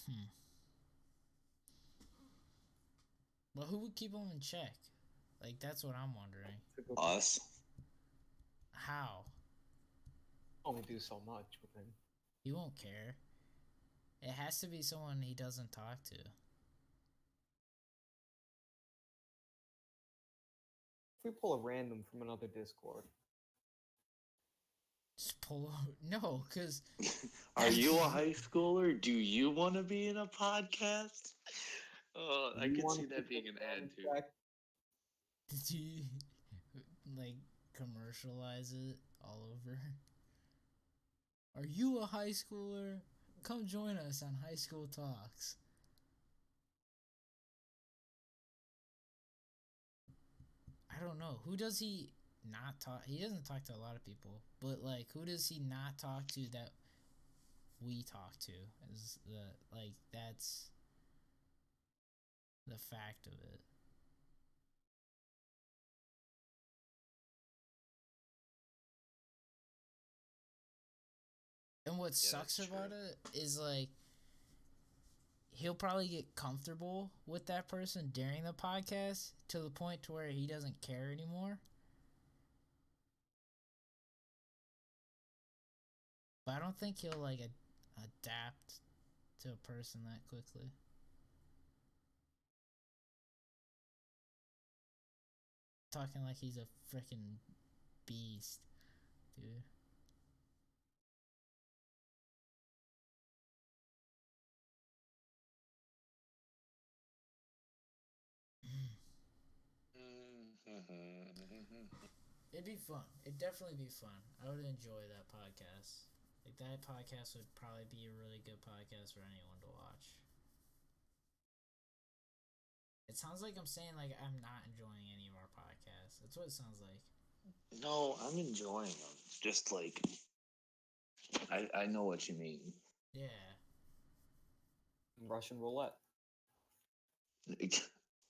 Hmm. Well, who would keep him in check? Like, that's what I'm wondering. Us? How? Only do so much with him. He won't care. It has to be someone he doesn't talk to. If we pull a random from another Discord, Just pull. No, because. Are you a high schooler? Do you want to be in a podcast? Oh, I you could wanna see that keep being us an all ad in too. check? Did you. Like, commercialize it all over? Are you a high schooler? Come join us on High School Talks. I don't know. Who does he not talk? He doesn't talk to a lot of people, but like, who does he not talk to that we talk to? Is the like that's the fact of it. And what sucks that's about true. it is like he'll probably get comfortable with that person during the podcast to the point to where he doesn't care anymore. But I don't think he'll like adapt to a person that quickly. Talking like he's a freaking beast, dude. It'd be fun. It'd definitely be fun. I would enjoy that podcast. Like that podcast would probably be a really good podcast for anyone to watch. It sounds like I'm saying like I'm not enjoying any of our podcasts. That's what it sounds like. No, I'm enjoying them. Just like I know what you mean. Yeah. Russian roulette.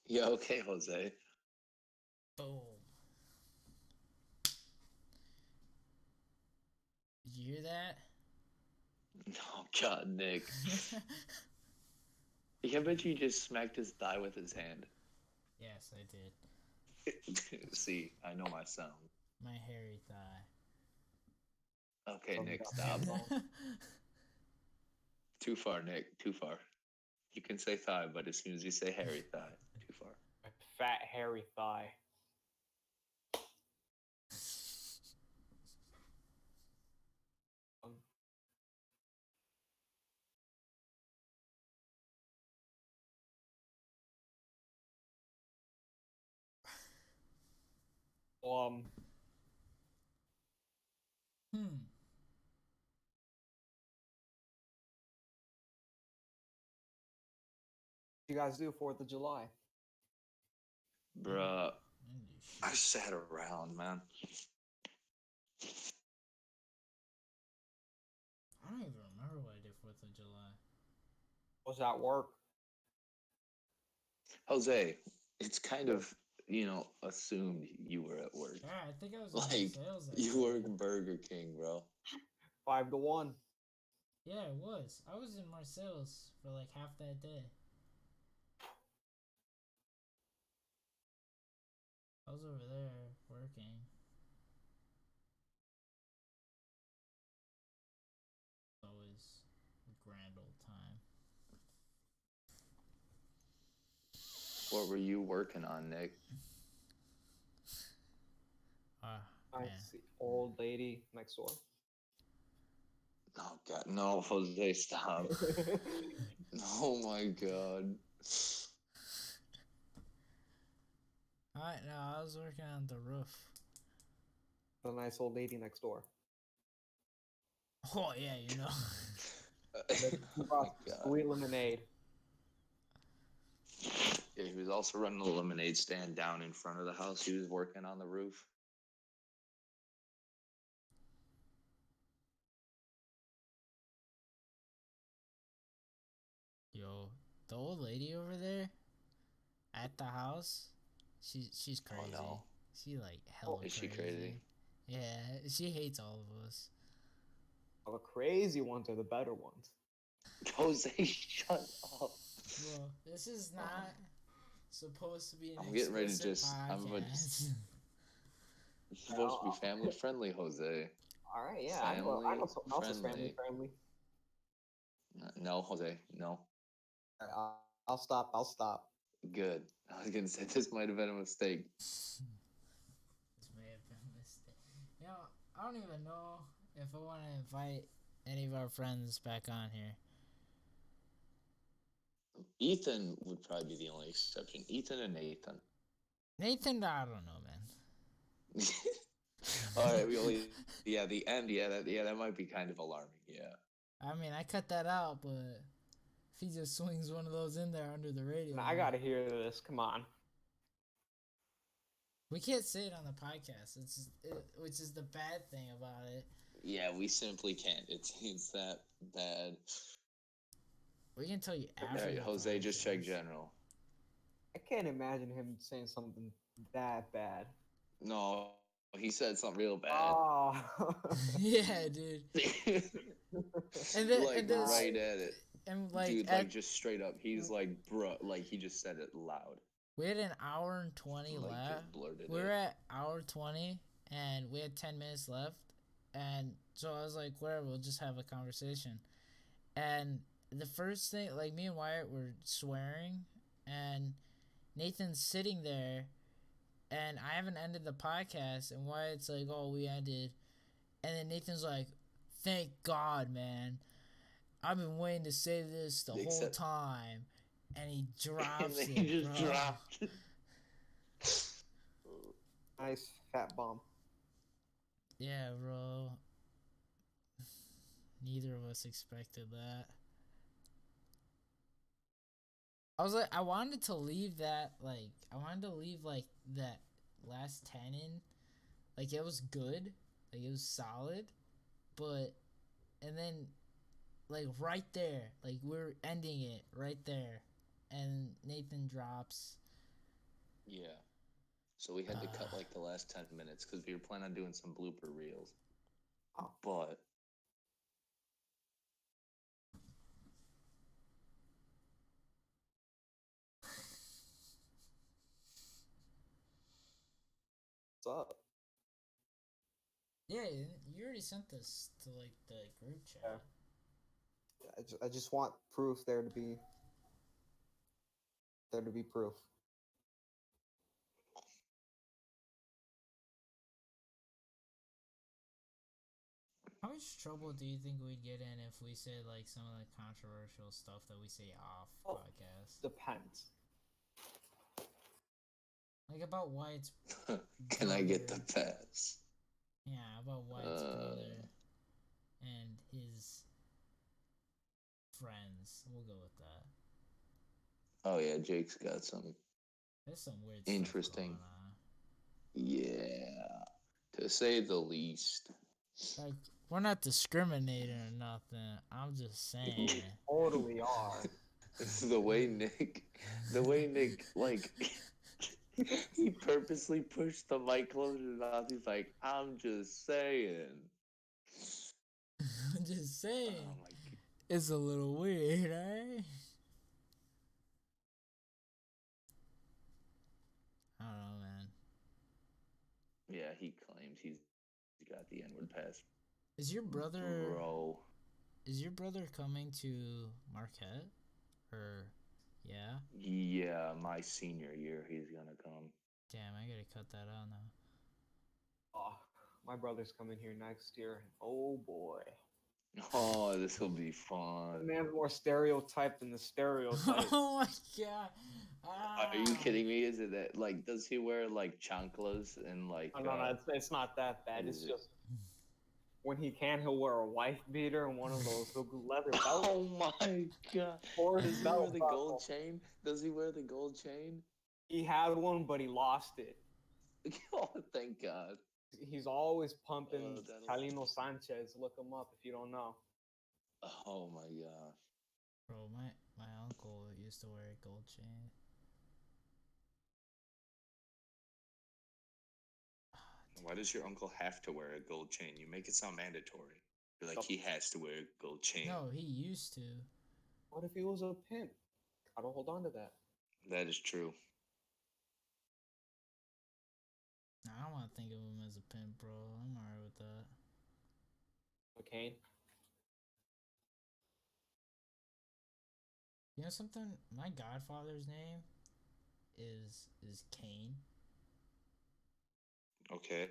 Yeah, okay, Jose. Boom. hear that? Oh God, Nick. I bet you just smacked his thigh with his hand. Yes, I did. See, I know my sound. My hairy thigh. Okay, Nick, got stop. hands Too far, Nick. Too far. You can say thigh, but as soon as you say hairy thigh, too far. A fat hairy thigh. Um, um, Hmm. you guys do 4th of July? Bruh, I Shit. sat around, man. I don't even remember what I did 4th of July. Was that work? Jose, it's kind of, assumed you were at work. Yeah, I think I was in Like, sales that you day. work Burger King, bro. 5-1. Yeah, it was. I was in Marcel's for like half that day. I was over there working. Always a grand old time. What were you working on, Nick? I Man. see. Old lady next door. Oh God, no, Jose, stop. Oh my God. No, I was working on the roof. The nice old lady next door. Oh yeah, you know. She Oh brought my God. sweet lemonade. Yeah, he was also running a lemonade stand down in front of the house. He was working on the roof. Yo, the old lady over there at the house, she's Oh crazy. no. She like hella Is she crazy? Yeah, she hates all of us. All the crazy ones are the better ones. Jose, shut up. Bro, this is not supposed to be an I'm getting ready to explicit just. podcast. It's supposed to be family friendly, Jose. All right, yeah, I Family know something else is family friendly. friendly. No, Jose, no. All right, I'll stop. I'll stop. Good. I was gonna say this might have been a mistake. This may have been a mistake. You know, I don't even know if I want to invite any of our friends back on here. Ethan would probably be the only exception. Ethan and Nathan. Nathan, I don't know, man. All right, we only. Yeah, the end. That might be kind of alarming. Yeah. I mean, I cut that out, but if he just swings one of those in there under the radio, Now, I gotta hear this. Come on. we can't say it on the podcast. Which is the bad thing about it. Yeah, we simply can't. It's that bad. We can tell you All after. right, the Jose, just check podcast. general. I can't imagine him saying something that bad. No, he said something real bad. Oh. Yeah, dude. And Right at it. And like, dude, like just straight up, he's like, bro, like he just said it loud. We had an hour and 20 Like, left. just blurted We it. were at hour 20, and we had 10 minutes left. And so I was like, whatever, we'll just have a conversation. And the first thing, like, me and Wyatt were swearing, and Nathan's sitting there, and I haven't ended the podcast, and Wyatt's like, oh, we ended. And then Nathan's like, thank God, man. I've been waiting to say this the whole time. And he drops and it, he just bro. dropped it. Nice fat bomb. Yeah, bro. Neither of us expected that. I wanted to leave that, like, that last 10 in. Like, it was good. Like, it was solid. But, and then, like, right there, like, we're ending it right there. And Nathan drops. Yeah. So we had to cut like the last 10 minutes because we were planning on doing some blooper reels. Oh. But up? Yeah, you already sent this to like the group chat. Yeah. I just want proof there to be proof. How much trouble do you think we'd get in if we said like some of the controversial stuff that we say off podcast? Depends. Like about Wyatt's Can I get the brother. pass? Yeah, about Wyatt's brother and his friends. We'll go with that. Oh yeah, Jake's got some There's some weird interesting. stuff going on. Yeah, to say the least. Like, we're not discriminating or nothing. I'm just saying. Totally are. the way Nick, like, he purposely pushed the mic closer to his mouth. He's like, I'm just saying. I'm just saying. Oh my God. It's a little weird, right? I don't know, man. Yeah, he claims he's got the N-word pass. Is your brother? Bro. Is your brother coming to Marquette? Or, yeah? Yeah, my senior year, he's gonna come. Damn, I gotta cut that out now. Oh, my brother's coming here next year. Oh boy. Oh, this will be The fun. man's more stereotyped than the stereotype. Oh my god. Are you kidding me? Is it that, like, does he wear, like, chanclas and, like, No, it's not that bad. It's just when he can, he'll wear a wife beater and one of those leather belts. Oh my God. Or Does his he belt wear the gold buckle. chain? Does he wear the gold chain? He had one, but he lost it. Oh, thank God. He's always pumping that'll- Talino Sanchez. Look him up if you don't know. Oh my gosh. Bro, my uncle used to wear a gold chain. Why does your uncle have to wear a gold chain? You make it sound mandatory. You're like, he has to wear a gold chain. No, he used to. What if he was a pimp? Gotta hold on to that. That is true. Nah, I don't want to think of him as a pimp, bro. I'm alright with that. McCain. You know something? My godfather's name is Kane. Okay.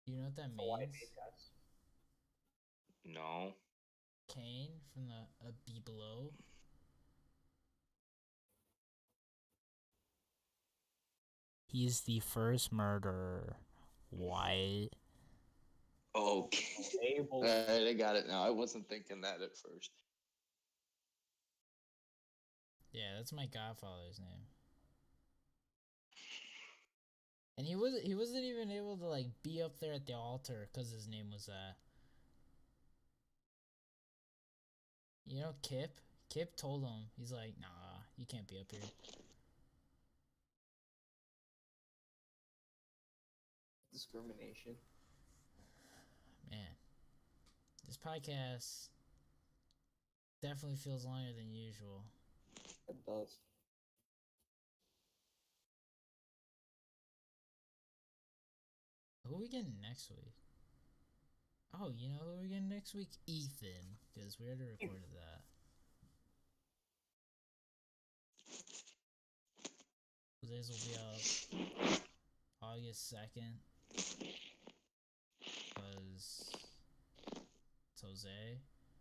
You know what that So why means? make us? No. Kane from the Be Below. He's the first murderer. Why? Okay. Abel. Alright, I got it now. I wasn't thinking that at first. Yeah, that's my godfather's name. And he wasn't even able to like be up there at the altar because his name was you know, Kip. Kip told him, he's like, nah, you can't be up here. Discrimination. Man, this podcast definitely feels longer than usual. It does. Who are we getting next week? Oh, you know who we're getting next week? Ethan, because we already recorded that. This will be out August 2nd. Because it's Jose.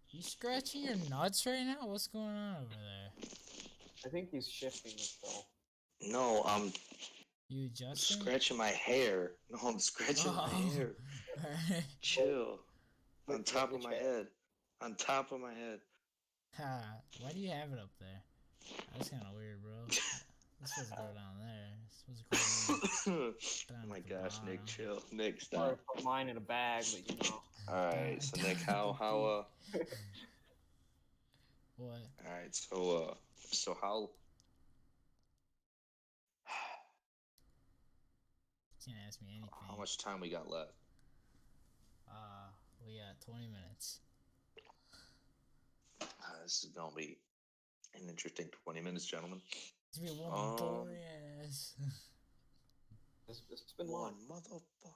You scratching your nuts right now? What's going on over there? I think he's shifting himself. No, I'm You adjusting? scratching my hair. No, I'm scratching my hair. Chill. On top of my head. On top of my head. Ha, why do you have it up there? That's kind of weird, bro. It's supposed to go down there. It's supposed to go down Oh my at the gosh, Nick, bottom. chill. Nick, Sorry, stop. put mine in a bag, but you know. Alright, so Down Nick, at the how What? alright, so how You can't ask me anything. how much time we got left? We got 20 minutes. This is gonna be an interesting 20 minutes, gentlemen. It's gonna be one boring ass. It's been One long. motherfucker.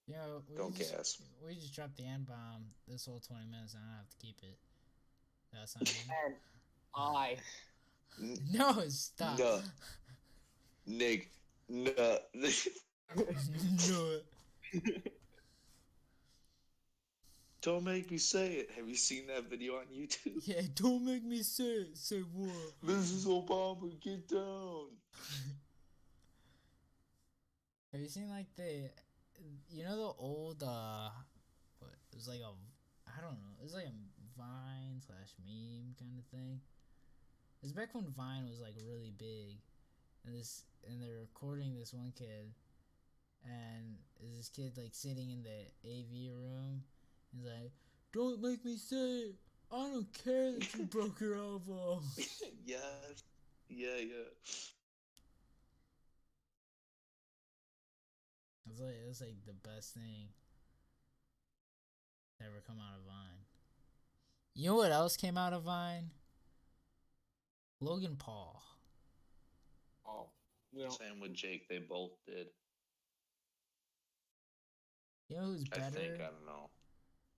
Yo, Don't gas. we just dropped the N bomb this whole 20 minutes, and I don't have to keep it. That's not good. And I. No, stop. Nuh. Nick. Nuh. No. Don't make me say it. Have you seen that video on YouTube? Yeah, don't make me say it. Say what? Mrs. Obama, get down. Have you seen like the old what it was like I don't know, it was like a Vine slash meme kind of thing. It was back when Vine was like really big, and they're recording this one kid, and this kid like sitting in the AV room. He's like, "Don't make me say it. I don't care that you broke your elbow." Yes. Yeah. It's like the best thing to ever come out of Vine. You know what else came out of Vine? Logan Paul. Oh, we don't. Same with Jake. They both did. You know who's I better? think.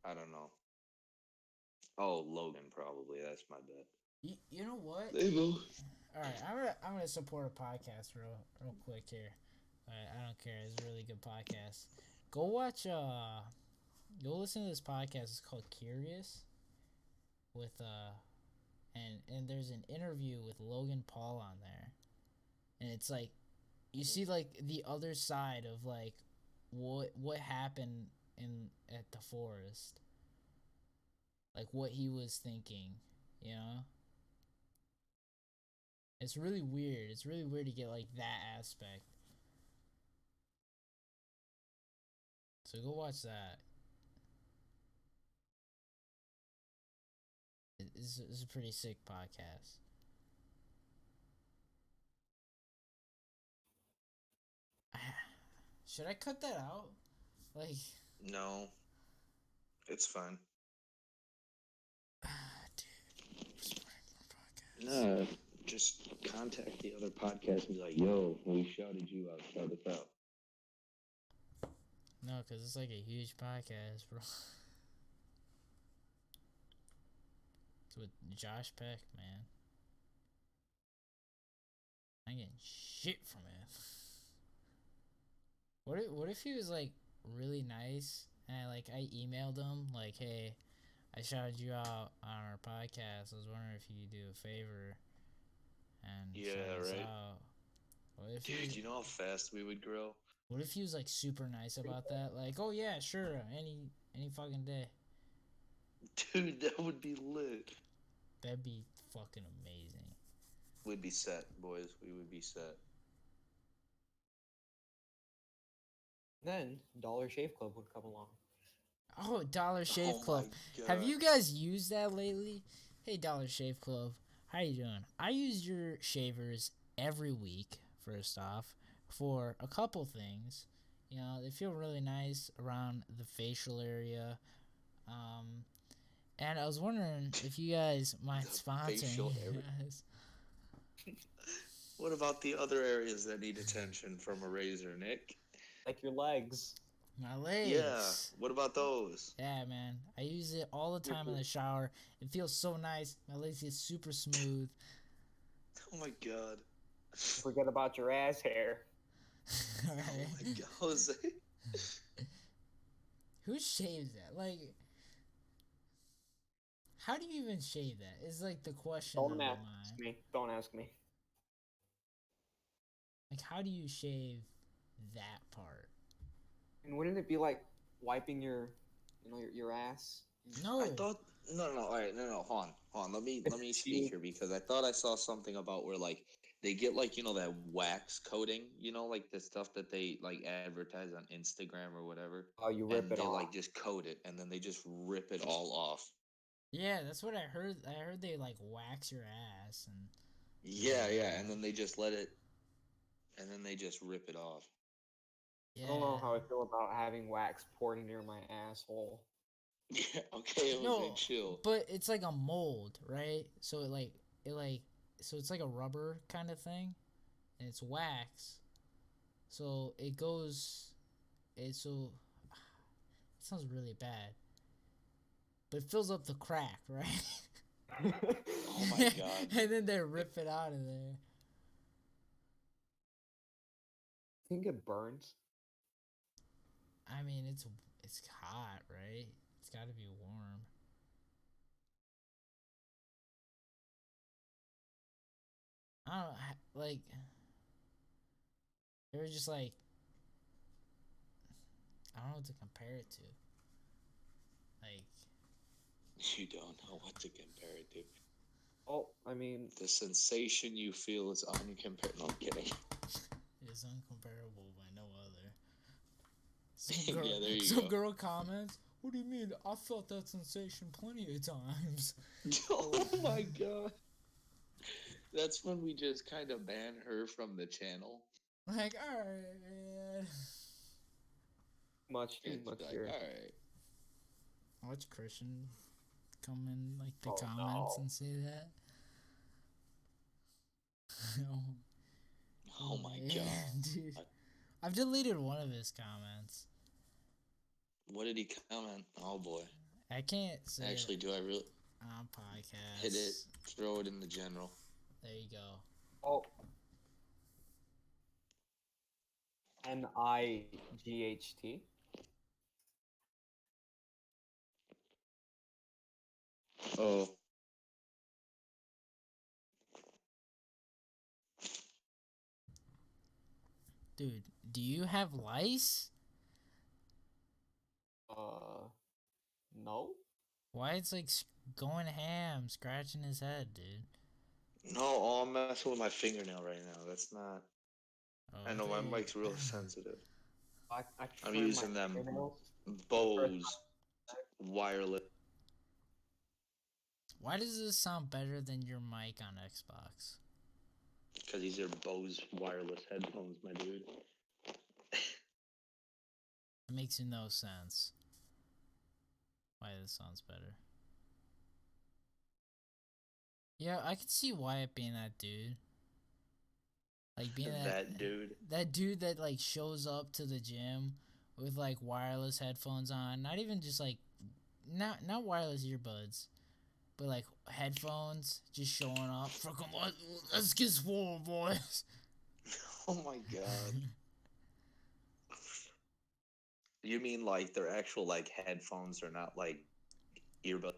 I don't know. Oh, Logan probably. That's my bet. You know what? They both. All right, I'm gonna support a podcast real quick here. I don't care. It's a really good podcast. Go watch. Go listen to this podcast. It's called Curious. With and there's an interview with Logan Paul on there, and it's like you see like the other side of like what happened at the forest, like what he was thinking, you know. It's really weird. It's really weird to get like that aspect. So go watch that. It's a pretty sick podcast. Should I cut that out? Like, No. It's fine. dude, we're supporting more podcasts. No. Just contact the other podcast and be like, yo, we shouted you out. Shout us out. No, because it's like a huge podcast, bro. It's with Josh Peck, man. I ain't getting shit from him. What if he was like really nice and I emailed him like, hey, I shouted you out on our podcast. I was wondering if you could do a favor and shout us out. What if Dude, you know how fast we would grow? What if he was like super nice about that? Like, oh yeah, sure, any fucking day. Dude, that would be lit. That'd be fucking amazing. We'd be set, boys. We would be set. Then Dollar Shave Club would come along. Oh, Dollar Shave Oh Club. my Have God. you guys used that lately? Hey, Dollar Shave Club. How you doing? I use your shavers every week, first off, for a couple things. You know, they feel really nice around the facial area. And I was wondering if you guys mind The sponsoring facial area. us. What about the other areas that need attention from a razor, Nick? Like your legs. My legs. Yeah. What about those? Yeah, man. I use it all the time in the shower. It feels so nice. My legs get super smooth. Oh my God. Forget about your ass hair. Oh my God, Jose. Who shaves that? Like, how do you even shave that? Is like the question Don't on my ask mind. me. Don't ask me. Like, how do you shave that part? And wouldn't it be like wiping your ass? No. I thought no. All right, no. Hold on. Let me speak here because I thought I saw something about where like they get like that wax coating, like the stuff that they like advertise on Instagram or whatever. Oh, you rip And it they off. like just coat it and then they just rip it all off. Yeah, that's what I heard. I heard they like wax your ass and. Yeah, and then they just let it, and then they just rip it off. Yeah. I don't know how I feel about having wax pouring near my asshole. Yeah, okay, it was No, chill. but it's like a mold, right? So so it's like a rubber kind of thing. and it's wax. So it goes. So it sounds really bad, but it fills up the crack, right? Oh my god. And then they rip it out of there. Think it burns. I mean, it's hot, right? It's got to be warm. I don't like. They were just like, I don't know what to compare it to. Like, You don't know what to compare it to. Oh, I mean, The sensation you feel is uncomparable. No, I'm kidding. it's uncomparable by no other. Some girl, Yeah, there you some go. girl comments, "What do you mean? I felt that sensation plenty of times." Oh my god. That's when we just kind of ban her from the channel. Like, all right, man. too It's much like, here. alright. Watch Christian come in like the Oh, comments no. and say that. Oh, Oh my yeah, god. dude. I've deleted one of his comments. What did he comment? Oh boy. I can't say Actually, it do I really on podcasts. hit it? Throw it in the general. There you go. Oh. NIGHT. Oh. Dude, do you have lice? No. Why it's like going ham, scratching his head, dude. No, oh, I'm messing with my fingernail right now. That's not. Oh, I know my mic's real sensitive. I I'm trim using my them fingernails. Bose wireless. Why does this sound better than your mic on Xbox? Because these are Bose wireless headphones, my dude. It makes no sense. Why this sounds better. Yeah, I could see Wyatt being that dude. Like being That dude. That dude that like shows up to the gym with like wireless headphones on. Not even just like not wireless earbuds, but like headphones just showing up. Fucking let's get swole, boys. Oh my god. You mean like they're actual like headphones? They're not like earbuds?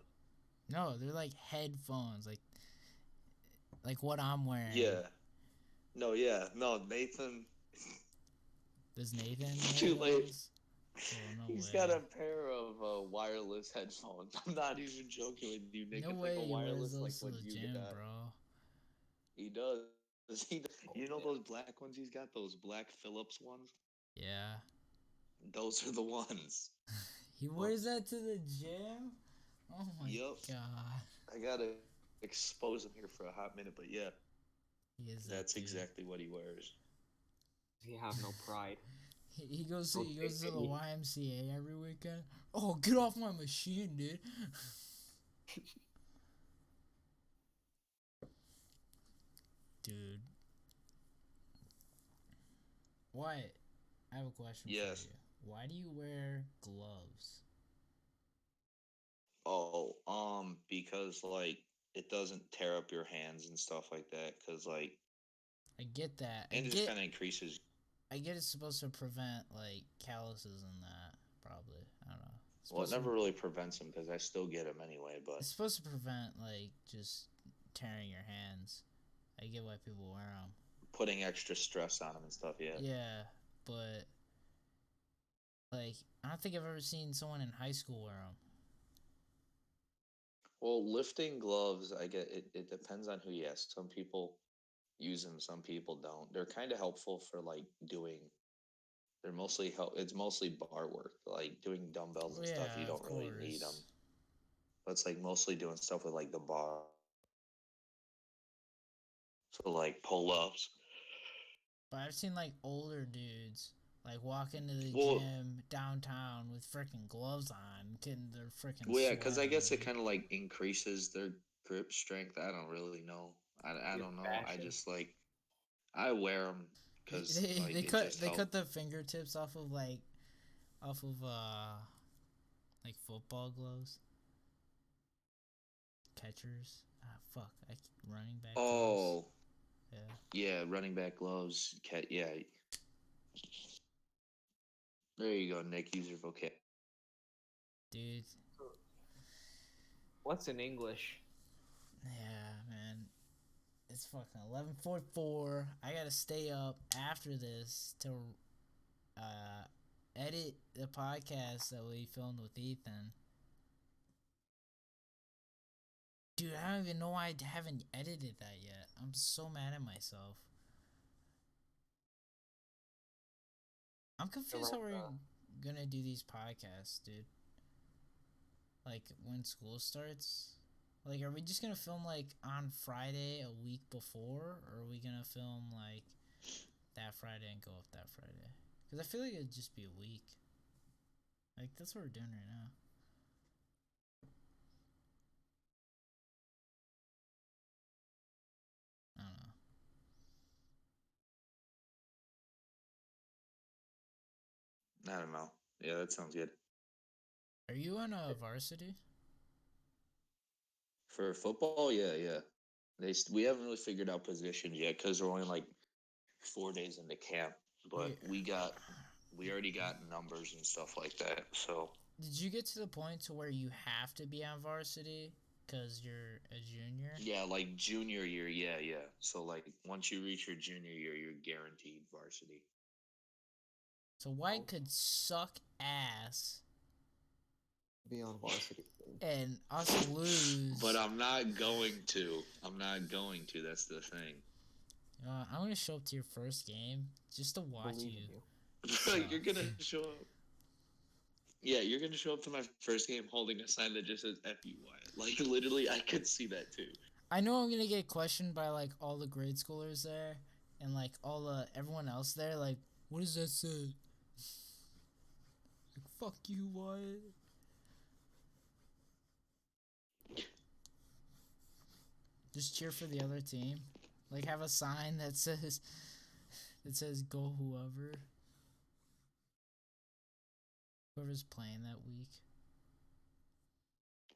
No, they're like headphones, like what I'm wearing. Yeah. No, yeah. No, Nathan. Does Nathan Too wear late. those? Oh, no He's way. got a pair of wireless headphones. I'm not even joking with you, Nick. No It's way like a he wears wireless, like those to what the you gym, got. bro. He does. He, you know yeah. those black ones he's got? Those black Phillips ones? Yeah. Those are the ones. He wears that to the gym? Oh my Yup. god. I gotta expose him here for a hot minute, but yeah, He is that's that dude. exactly what he wears. You have no pride. He goes to Okay. the YMCA every weekend. Oh, get off my machine, dude. Dude. What? I have a question Yes. for you. Why do you wear gloves? Oh, because like it doesn't tear up your hands and stuff like that. Cause like, I get that. and it just kind of increases. I get it's supposed to prevent like calluses and that. Probably. I don't know. Well, it never really prevents them because I still get them anyway. But It's supposed to prevent like just tearing your hands. I get why people wear them. putting extra stress on them and stuff. Yeah. Yeah, but like I don't think I've ever seen someone in high school wear them. Well, lifting gloves, I get it. It depends on who you ask. Some people use them, some people don't. They're kind of helpful for like doing. They're mostly help. It's mostly bar work, like doing dumbbells and stuff. You Yeah, of don't really need them. course. But it's like mostly doing stuff with like the bar, so like pull ups. But I've seen like older dudes like walk into the Well, gym downtown with freaking gloves on, getting their freaking well, yeah, because I sweating, guess it dude. kind of like increases their grip strength. I don't really know. I Your don't know. I fashion. just like I wear them because like They it cut just they helps. cut the fingertips off of like football gloves. Catchers. Ah, fuck. I keep running back gloves. Oh, Yeah. yeah, running back gloves. Yeah, there you go, Nick. Use your vocab. Dude. What's in English? Yeah, man. It's fucking 11:44. I gotta stay up after this to uh, edit the podcast that we filmed with Ethan. Dude, I don't even know why I haven't edited that yet. I'm so mad at myself. I'm confused how we're gonna do these podcasts, dude. Like when school starts. Like, are we just gonna film like on Friday a week before, or are we gonna film like that Friday and go up that Friday? Because I feel like it'd just be a week. Like that's what we're doing right now. I don't know. I don't know. Yeah, that sounds good. Are you on a varsity? For football, yeah, yeah. We haven't really figured out positions yet because we're only like 4 days into camp. But Wait, we already got numbers and stuff like that. So did you get to the point to where you have to be on varsity because you're a junior? yeah, like junior year, yeah, yeah. So like once you reach your junior year, you're guaranteed varsity. So White could suck ass Be on varsity. and us lose. But I'm not going to. I'm not going to. That's the thing. I'm gonna show up to your first game just to watch Believe you. in you. Bro, you're gonna show up. Yeah, you're gonna show up to my first game holding a sign that just says "F you, Wyatt." Like literally, I could see that too. I know I'm gonna get questioned by like all the grade schoolers there and like all the everyone else there. Like, what does that say? Like, fuck you, Wyatt. Just cheer for the other team. Like, have a sign that says "Go whoever." Whoever's playing that week.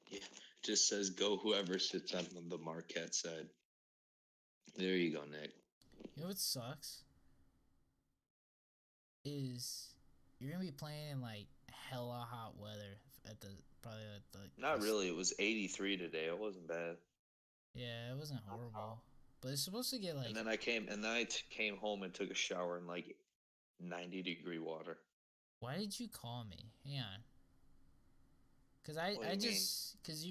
Yeah, just says "Go whoever sits on the Marquette side." There you go, Nick. You know what sucks? Is you're gonna be playing in like hella hot weather at the probably at the Not really. It was 83 today. It wasn't bad. Yeah, it wasn't horrible. But it's supposed to get like And then came home and took a shower in like 90-degree water. why did you call me? Hang on. Cause What do I you just cause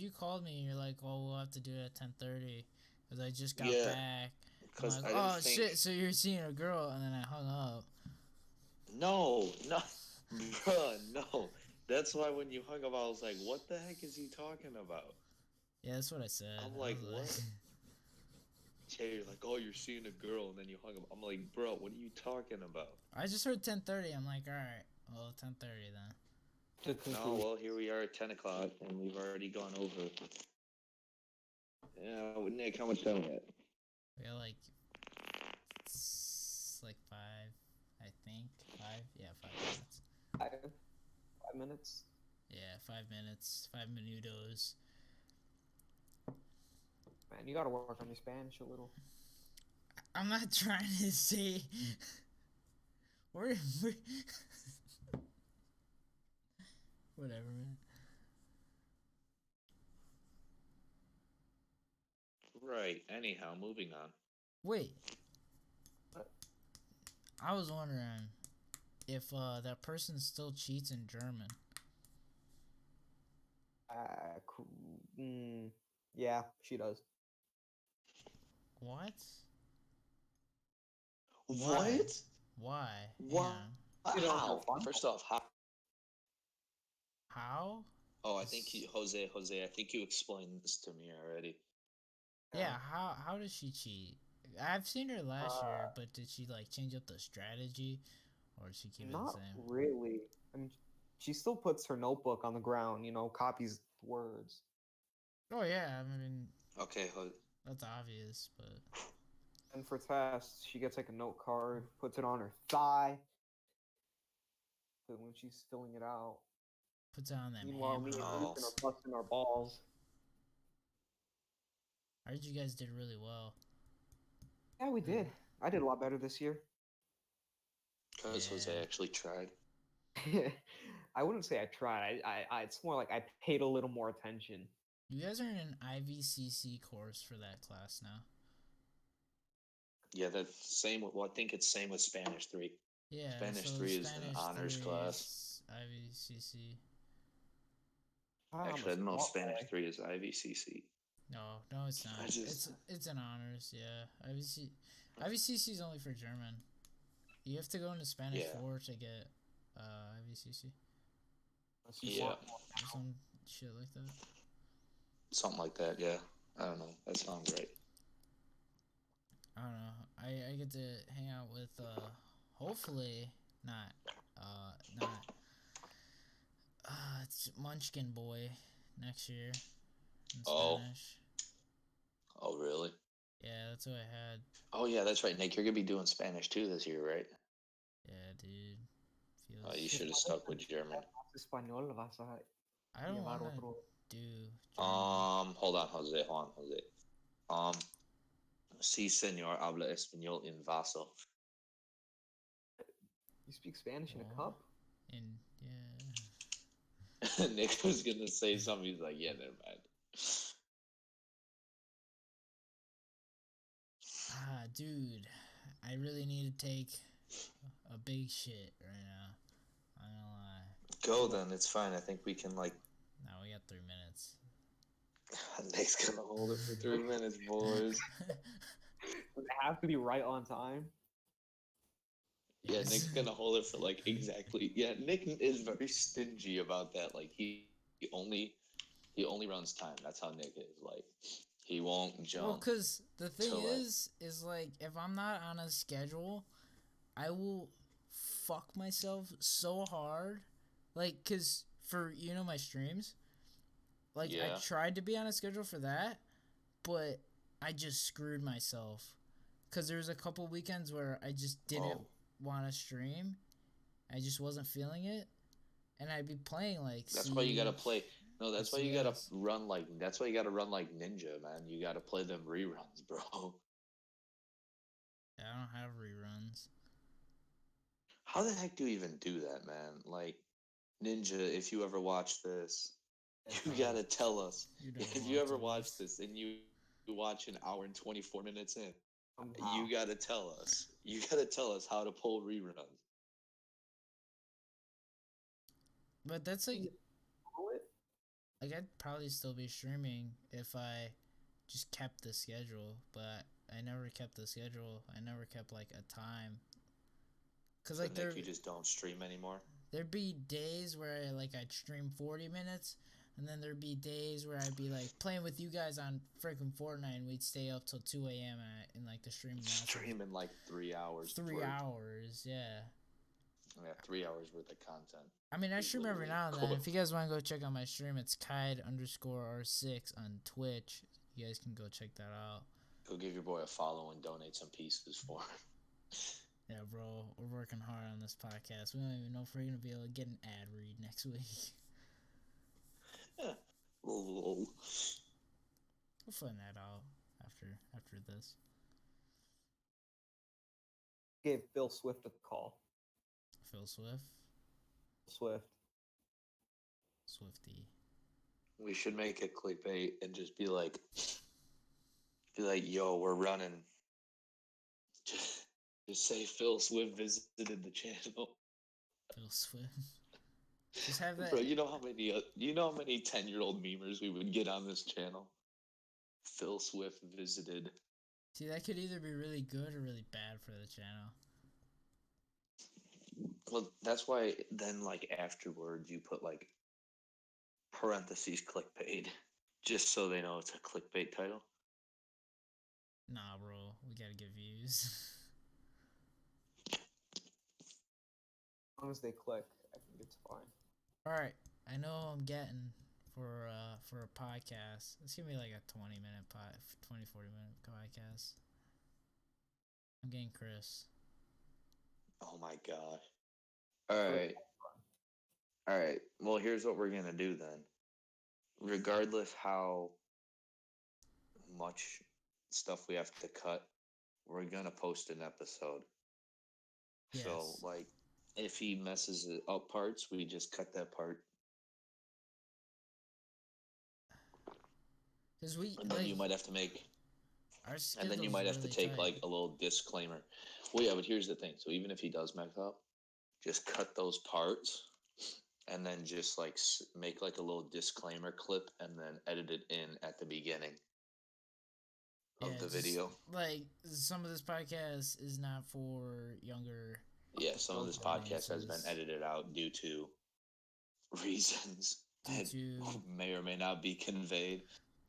you called me and you're like, oh, we'll have to do it at 10:30 because I just got Yeah, back. I'm because like, I didn't oh think. shit, so you're seeing a girl, and then I hung up. No, no, bruh, no. That's why when you hung up, I was like, "What the heck is he talking about?" Yeah, that's what I said. I'm I like, was "What?" Yeah, you're like, "Oh, you're seeing a girl," and then you hung up. I'm like, "Bro, what are you talking about?" I just heard 10:30. I'm like, all right, well, 10:30 then. No, well, here we are at 10 o'clock, and we've already gone over. Yeah, Nick, how much time we at? We got like like 5, I think 5. Yeah, 5 minutes. 5 minutes. Yeah, 5 minutes. 5 minutos. Man, you gotta work on your Spanish a little. I'm not trying to say. we're whatever, man. Right. Anyhow, moving on. Wait, I was wondering if that person still cheats in German. Yeah, she does. What? What? Why? What? You don't How? have fun? First off, how? How? Oh, I think Jose. I think you explained this to me already. Yeah, how does she cheat? I've seen her last year, but did she like change up the strategy, or did she keep it the Not same? really. I mean, she still puts her notebook on the ground, copies words. Oh yeah, I mean Okay, that's obvious, but And for tests, she gets like a note card, puts it on her thigh. So when she's filling it out. Puts on them Meanwhile, me and hammer. Oh. Ethan are busting our balls. I heard you guys did really well. Yeah, we did. I did a lot better this year. Because Jose Yeah. actually tried. I wouldn't say I tried. It's more like I paid a little more attention. You guys are in an IVCC course for that class now. Yeah, that's same with, well, I think it's same with Spanish 3. Yeah, Spanish so 3 is an Spanish honors 3 class. is IVCC. I'm Actually, a I don't know if smart Spanish boy. 3 is IVCC. No, it's not. I just, It's an honors, yeah. IVCC is only for German. You have to go into Spanish yeah. 4 to get IVCC Unless you Yeah. want or some shit like that. Something like that, yeah. I don't know. That sounds right. I don't know. I get to hang out with hopefully not it's Munchkin Boy next year in Oh. Spanish. Oh, really? Yeah, that's what I had. Oh, yeah, that's right, Nick. You're going to be doing Spanish too this year, right? Yeah, dude. Oh, you Feels. should have stuck with German. español, vas a I don't llevar want to otro. do German. Hold on, Jose. Um, sí, señor, habla español en vaso. You speak Spanish in a Well, cup? and yeah. Nick was going to say something. He's like, yeah, never mind. Dude, I really need to take a big shit right now. I'm gonna lie. Go then. It's fine. I think we can, like, Now we got 3 minutes. Nick's going to hold it for 3 minutes, boys. Does it have to be right on time? Yeah, Yes. Nick's gonna hold it for like exactly. Yeah, Nick is very stingy about that. Like he only runs time. That's how Nick is. Like he won't jump. Well, cause the thing till, like- is like if I'm not on a schedule, I will fuck myself so hard. Like, cause for my streams, like I Yeah. tried to be on a schedule for that, but I just screwed myself. Cause there was a couple weekends where I just didn't want to stream. I just wasn't feeling it, and I'd be playing like. That's why you gotta play. No, that's why you gotta CS. run like. That's why you gotta run like ninja, man. You gotta play them reruns, bro. I don't have reruns. How the heck do you even do that, man? Like Ninja, if you ever watch this, you gotta tell us. You don't If you want ever to watch lose. this and you watch an hour and 24 minutes in, Somehow. you gotta tell us. You gotta tell us how to pull reruns. But that's like Pull it? I'd probably still be streaming if I just kept the schedule, but I never kept the schedule. I never kept like a time. Cause So like Nick, you just don't stream anymore. there'd be days where I'd stream 40 minutes, and then there'd be days where I'd be like playing with you guys on freaking Fortnite, and we'd stay up till 2 a.m. in like the stream. Streaming like 3 hours. 3 hours, yeah. Yeah, 3 hours worth of content. I mean, I stream every now and then. Cool. If you guys want to go check out my stream, it's Kide_R6 on Twitch. You guys can go check that out. Go give your boy a follow and donate some pieces for him. Yeah, bro, we're working hard on this podcast. We don't even know if we're gonna be able to get an ad read next week. Yeah. Lol. We'll find that out after this. Gave Phil Swift a call. Phil Swift, Swifty. We should make it clickbait and just be like, yo, we're running. Just say Phil Swift visited the channel. Phil Swift. Just have that. Bro, you know how many 10-year-old memers we would get on this channel? Phil Swift visited. See, that could either be really good or really bad for the channel. Well, that's why then, like, afterwards you put, like, parentheses clickbait, just so they know it's a clickbait title. Nah, bro, we gotta get views. As long as they click, I think it's fine. All right, I know I'm getting for a podcast. It's gonna be like a 20-minute 40-minute podcast. I'm getting Chris. Oh my god. All right. All right. Well, here's what we're gonna do then. Regardless how much stuff we have to cut, we're gonna post an episode. So, Yes. like, if he messes it up parts, we just cut that part, Because we, and then like, you might have to make, our and then you schedule's might have to really take tight. like a little disclaimer. Well, yeah, but here's the thing. So even if he does mess up, just cut those parts, and then just like make like a little disclaimer clip, and then edit it in at the beginning Yeah, of the just, video. like, some of this podcast is not for younger Yeah, some of this podcast has been audiences edited out due to reasons due that to may or may not be conveyed.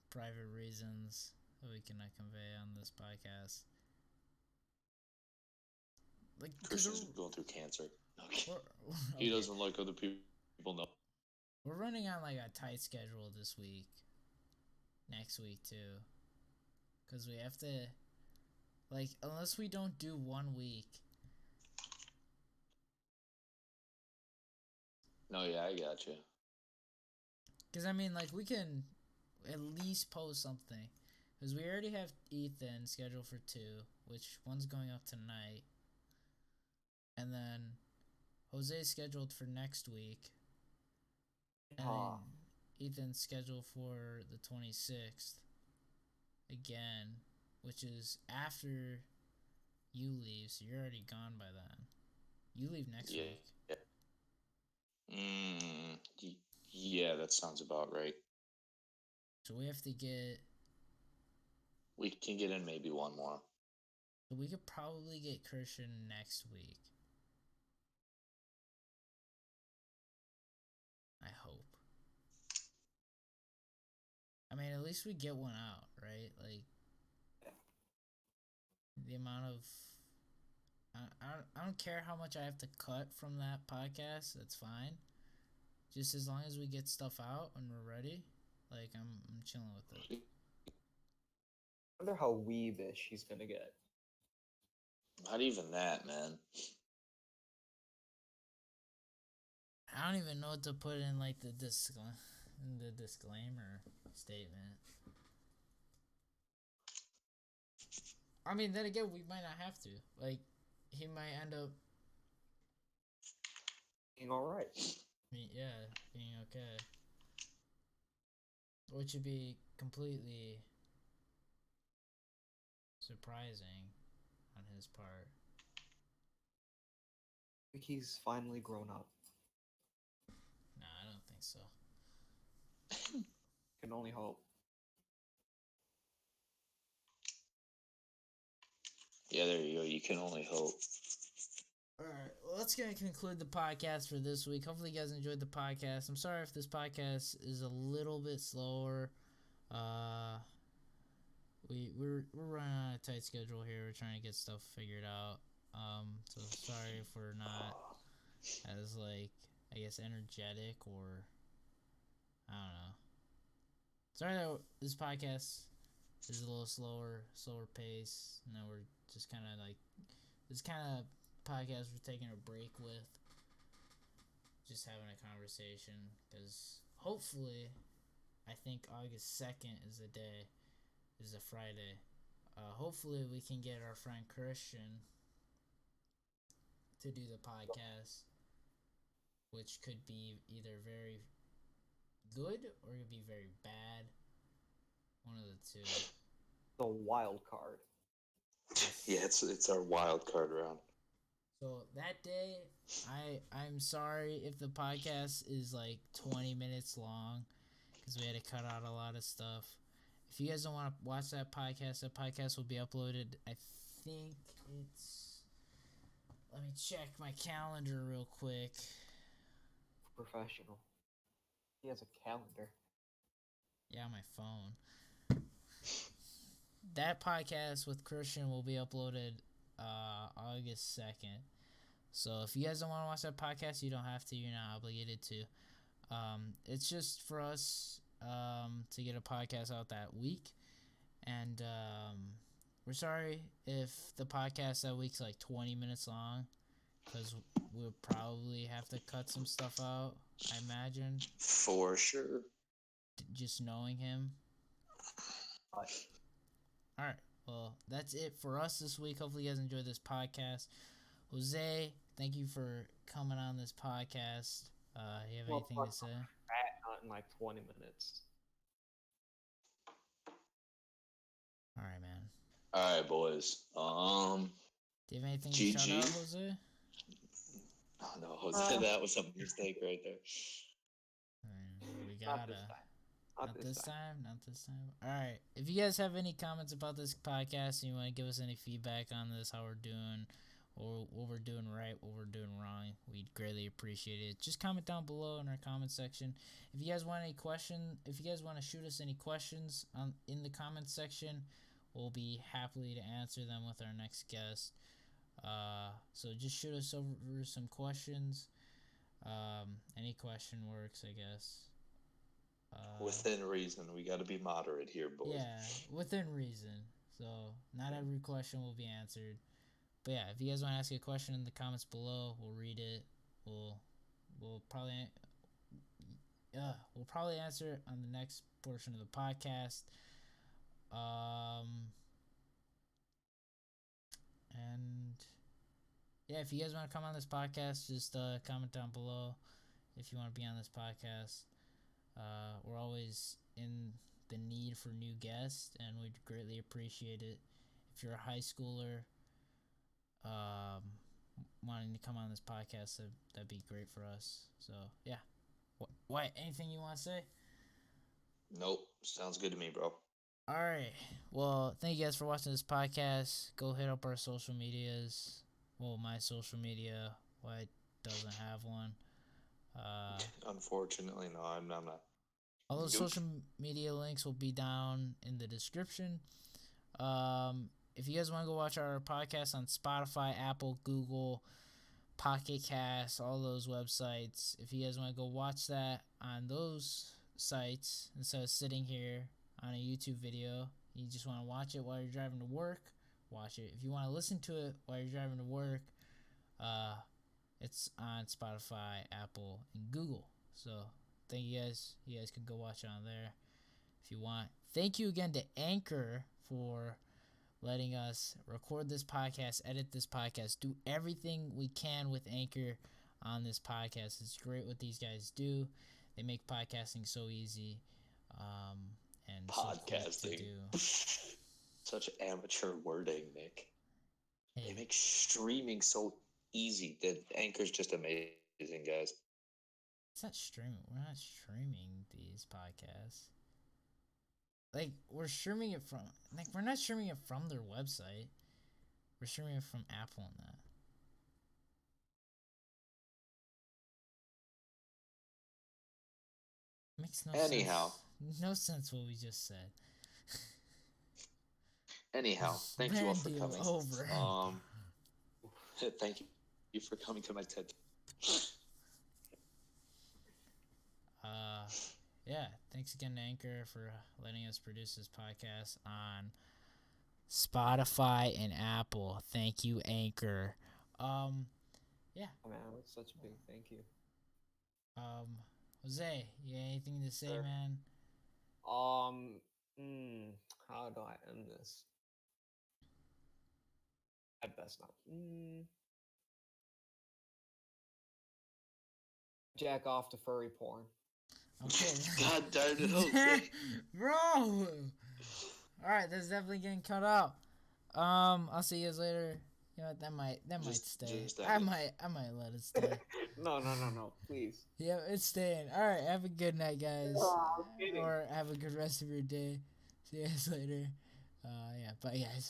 private reasons that we cannot convey on this podcast. Like, because Christian's going through cancer. Okay. we're He okay. doesn't like other people know. We're running on like a tight schedule this week, next week too, because we have to, like, unless we don't do 1 week. No, yeah, I got you. Because I mean, like, we can at least post something, because we already have Ethan scheduled for 2, which one's going up tonight, and then Jose's scheduled for next week, and then Ethan's scheduled for the 26th again, which is after you leave, so you're already gone by then. You leave next week. Yeah, that sounds about right. So we have to get. We can get in maybe one more. So we could probably get Christian next week. I hope. I mean, at least we get one out, right? Like, the amount of. I don't care how much I have to cut from that podcast. That's fine. Just as long as we get stuff out and we're ready, like, I'm chilling with it. I wonder how weebish he's gonna get. Not even that, man. I don't even know what to put in, like, the disclaimer statement. I mean, then again, we might not have to. Like, he might end up Being all right. being okay, which would be completely surprising on his part. I think he's finally grown up. Nah, I don't think so. Can only hope. Yeah, there you go. You can only hope. Alright, well, that's going to conclude the podcast for this week. Hopefully you guys enjoyed the podcast. I'm sorry if this podcast is a little bit slower. We're running on a tight schedule here. We're trying to get stuff figured out. So sorry if we're not as, like, I guess, energetic, or I don't know. Sorry that this podcast is a little slower pace. And then we're just kind of like, this kind of podcast we're taking a break with, just having a conversation, because hopefully, I think August 2nd is a Friday. Hopefully we can get our friend Christian to do the podcast, which could be either very good or it could be very bad. One of the two. The wild card. Yeah, it's our wild card round. So that day, I'm sorry if the podcast is like 20 minutes long, because we had to cut out a lot of stuff. If you guys don't want to watch that podcast will be uploaded. I think it's. Let me check my calendar real quick. Professional. He has a calendar. Yeah, on my phone. That podcast with Christian will be uploaded August 2nd. So if you guys don't want to watch that podcast, you don't have to. You're not obligated to. It's just for us to get a podcast out that week. And we're sorry if the podcast that week's like 20 minutes long, because we'll probably have to cut some stuff out. I imagine. For sure. Just knowing him. All right. Well, that's it for us this week. Hopefully, you guys enjoyed this podcast. Jose, thank you for coming on this podcast. You have anything to say? Not in like 20 minutes. All right, man. All right, boys. Do you have anything to shout out, Jose? Oh no, Jose, that was a mistake right there. We gotta. Not this time. All right. If you guys have any comments about this podcast and you want to give us any feedback on this, how we're doing, or what we're doing right, what we're doing wrong, we'd greatly appreciate it. Just comment down below in our comment section. If you guys want any if you guys want to shoot us any questions in the comment section, we'll be happily to answer them with our next guest. So just shoot us over some questions. Any question works, I guess. Within reason. We got to be moderate here, boys. Yeah, within reason. So not every question will be answered. But yeah, if you guys want to ask a question in the comments below, we'll read it. We'll probably answer it on the next portion of the podcast. And yeah, if you guys want to come on this podcast, just comment down below if you want to be on this podcast. We're always in the need for new guests, and we'd greatly appreciate it. If you're a high schooler wanting to come on this podcast, that'd be great for us. So, yeah. What? Anything you want to say? Nope. Sounds good to me, bro. All right. Well, thank you guys for watching this podcast. Go hit up our social medias. Well, my social media. Why doesn't have one. Unfortunately, no, I'm not. All those social media links will be down in the description. If you guys want to go watch our podcast on Spotify, Apple, Google, Pocket Cast, all those websites, if you guys want to go watch that on those sites instead of sitting here on a YouTube video, you just want to watch it while you're driving to work, watch it. If you want to listen to it while you're driving to work, it's on Spotify, Apple, and Google. So thank you guys. You guys can go watch it on there if you want. Thank you again to Anchor for letting us record this podcast, edit this podcast, do everything we can with Anchor on this podcast. It's great what these guys do. They make podcasting so easy. And podcasting. So cool to do. Such amateur wording, Nick. Hey. They make streaming so easy. That Anchor's just amazing, guys. It's not streaming. We're not streaming these podcasts. Like, we're streaming it from... Like, we're not streaming it from their website. We're streaming it from Apple and that. Makes no Anyhow. sense. No sense what we just said. Anyhow, thank you all for coming. Over. Thank you for coming to my TED. Yeah, thanks again to Anchor for letting us produce this podcast on Spotify and Apple. Thank you, Anchor. Yeah. Oh, man, that's such a big thank you. Jose, you got anything to say, Sure. man? How do I end this? I best not. Jack off to furry porn. Okay. God darn it, Jose. Bro! Alright, that's definitely getting cut out. I'll see you guys later. You know what, that might stay. I might let it stay. No, please. Yeah, it's staying. Alright, have a good night, guys. Oh, I'm kidding. Or have a good rest of your day. See you guys later. Yeah, bye guys.